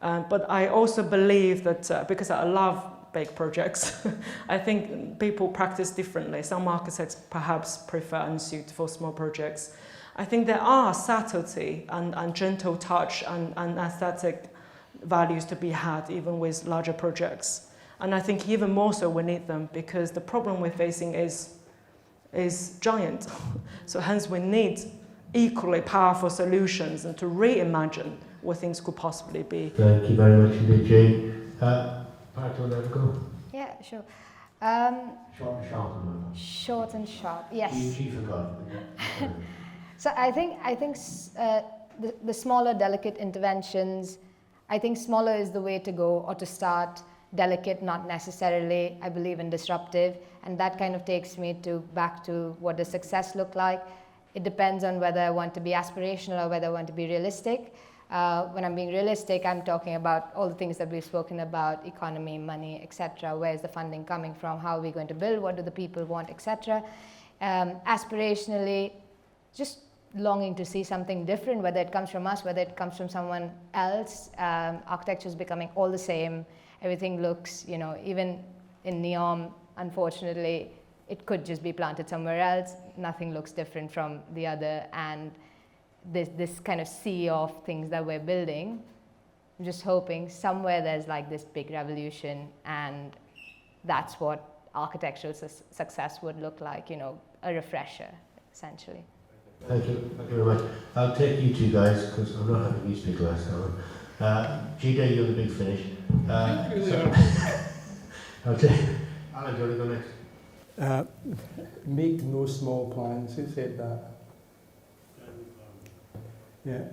But I also believe that because I love big projects, I think people practice differently. Some architects perhaps prefer and suit for small projects. I think there are subtlety and gentle touch and aesthetic values to be had even with larger projects. And I think even more so we need them because the problem we're facing is giant. So hence we need equally powerful solutions and to reimagine what things could possibly be. Thank you very much indeed, Jane. Part to let go. Yeah, sure. Short and sharp. Short and sharp. Yes. She forgot. So I think the smaller, delicate interventions. I think smaller is the way to go, or to start. Delicate, not necessarily. I believe in disruptive, and that kind of takes me back to what does success look like. It depends on whether I want to be aspirational or whether I want to be realistic. When I'm being realistic, I'm talking about all the things that we've spoken about: economy, money, etc. Where is the funding coming from? How are we going to build? What do the people want, etc. Aspirationally, just longing to see something different, whether it comes from us, whether it comes from someone else. Architecture is becoming all the same. Everything looks, even in Neom, unfortunately, it could just be planted somewhere else. Nothing looks different from the other. And this kind of sea of things that we're building, I'm just hoping somewhere there's like this big revolution, and that's what architectural success would look like, a refresher, essentially. Thank you very much. I'll take you two guys, because I'm not having you speak last time. Gida, you're the big finish. I'll take Alan, do you want to go next? Make no small plans. Who said that? Yeah.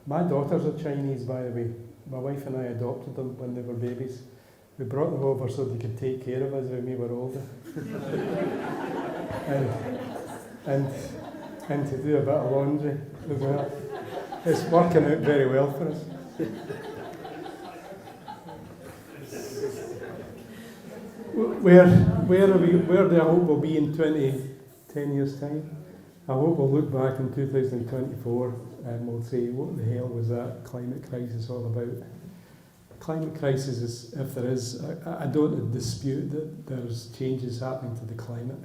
My daughters are Chinese, by the way. My wife and I adopted them when they were babies. We brought them over so they could take care of us when we were older. and to do a bit of laundry as well. It's working out very well for us. Where do I hope we'll be in 10 years' time? I hope we'll look back in 2024 and we'll say, what the hell was that climate crisis all about? Climate crisis is, if there is, I don't dispute that there's changes happening to the climate.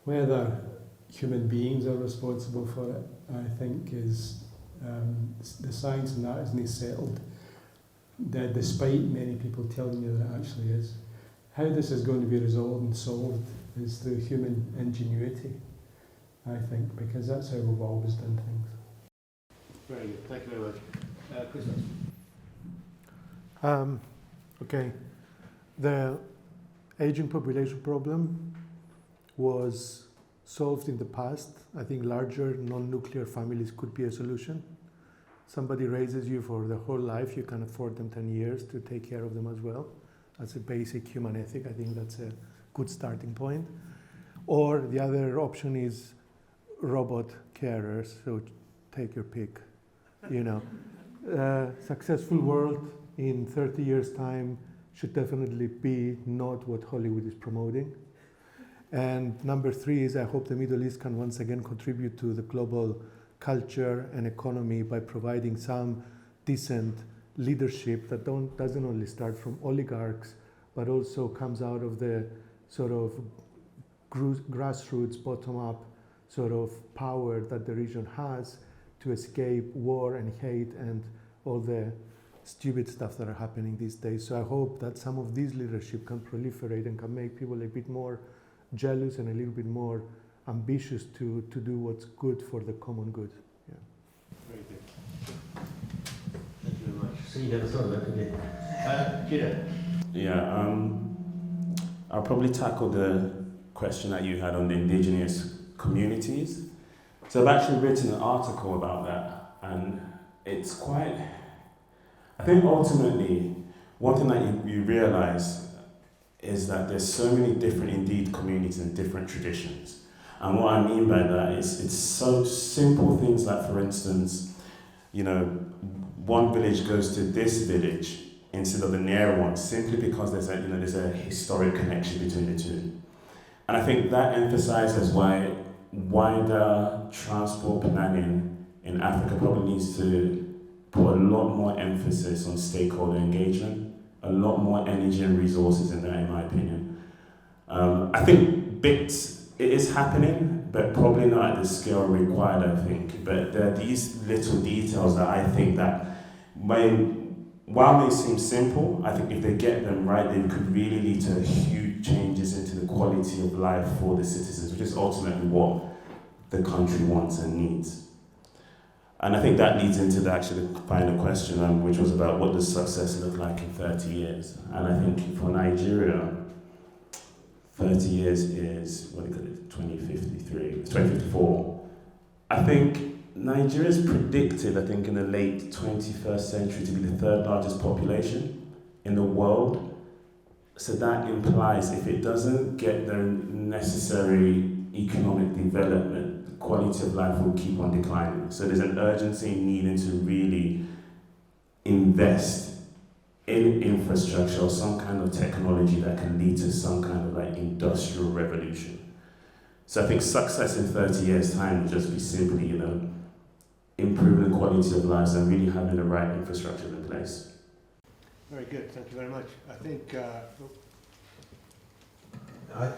Whether human beings are responsible for it, I think is, the science in that isn't settled, despite many people telling you that it actually is. How this is going to be resolved and solved is through human ingenuity, I think, because that's how we've always done things. Very good, thank you very much. Chris? Okay, the aging population problem was solved in the past. I think larger non-nuclear families could be a solution. Somebody raises you for the whole life, you can afford them 10 years to take care of them as well. That's a basic human ethic. I think that's a good starting point. Or the other option is robot carers, so take your pick. You know, successful world in 30 years' time should definitely be not what Hollywood is promoting. And number 3 is I hope the Middle East can once again contribute to the global culture and economy by providing some decent leadership that doesn't only start from oligarchs, but also comes out of the sort of grassroots, bottom-up sort of power that the region has to escape war and hate and all the stupid stuff that are happening these days. So I hope that some of these leadership can proliferate and can make people a bit more jealous and a little bit more ambitious to do what's good for the common good. Yeah. Very good. Thank you very much. So you never thought of that, did you? Gina? Yeah, I'll probably tackle the question that you had on the indigenous communities. So I've actually written an article about that, and it's quite, I think ultimately, one thing that you realize is that there's so many different indeed communities and different traditions. And what I mean by that is it's so simple things like, for instance, you know, one village goes to this village instead of the near one, simply because there's a historic connection between the two. And I think that emphasizes why wider transport planning in Africa probably needs to put a lot more emphasis on stakeholder engagement, a lot more energy and resources in that, in my opinion. I think it is happening, but probably not at the scale required, I think. But there are these little details that I think that, while they seem simple, I think if they get them right, they could really lead to huge changes into the quality of life for the citizens, which is ultimately what the country wants and needs. And I think that leads into the actually final question, which was about what does success look like in 30 years? And I think for Nigeria, 30 years is, 2054. I think Nigeria is predicted, I think, in the late 21st century to be the 3rd largest population in the world. So that implies if it doesn't get the necessary economic development, the quality of life will keep on declining. So there's an urgency in needing to really invest in infrastructure or some kind of technology that can lead to some kind of like industrial revolution. So I think success in 30 years' time will just be simply, improving the quality of lives and really having the right infrastructure in place. Very good, thank you very much. I think I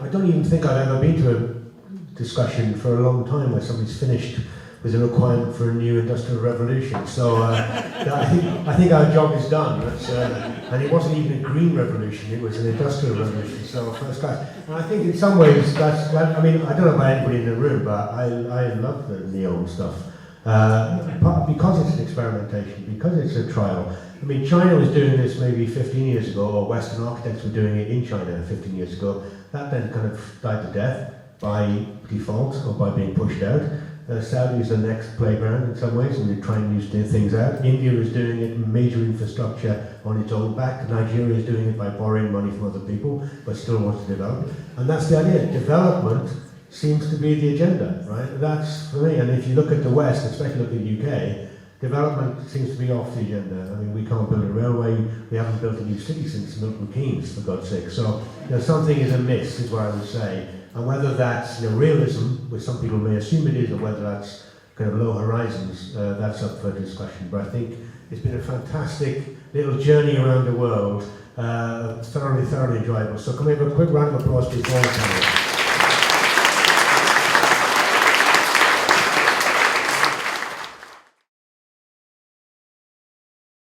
don't even think I've ever been to a discussion for a long time where somebody's finished with a requirement for a new industrial revolution. So I think our job is done. And it wasn't even a green revolution, it was an industrial revolution, so first class. And I think in some ways I don't know about anybody in the room, but I love the Neom stuff. Because it's an experimentation, because it's a trial. I mean, China was doing this maybe 15 years ago, or Western architects were doing it in China 15 years ago. That then kind of died to death by default or by being pushed out. Saudi is the next playground in some ways, and they're trying new things out. India is doing it, major infrastructure on its own back. Nigeria is doing it by borrowing money from other people, but still wants to develop. And that's the idea. Development seems to be the agenda, right? That's for me. And if you look at the West, especially look at the UK, development seems to be off the agenda. I mean, we can't build a railway. We haven't built a new city since Milton Keynes, for God's sake. So, something is amiss, is what I would say. And whether that's realism, which some people may assume it is, or whether that's kind of low horizons, that's up for discussion. But I think it's been a fantastic little journey around the world, thoroughly enjoyable. So can we have a quick round of applause before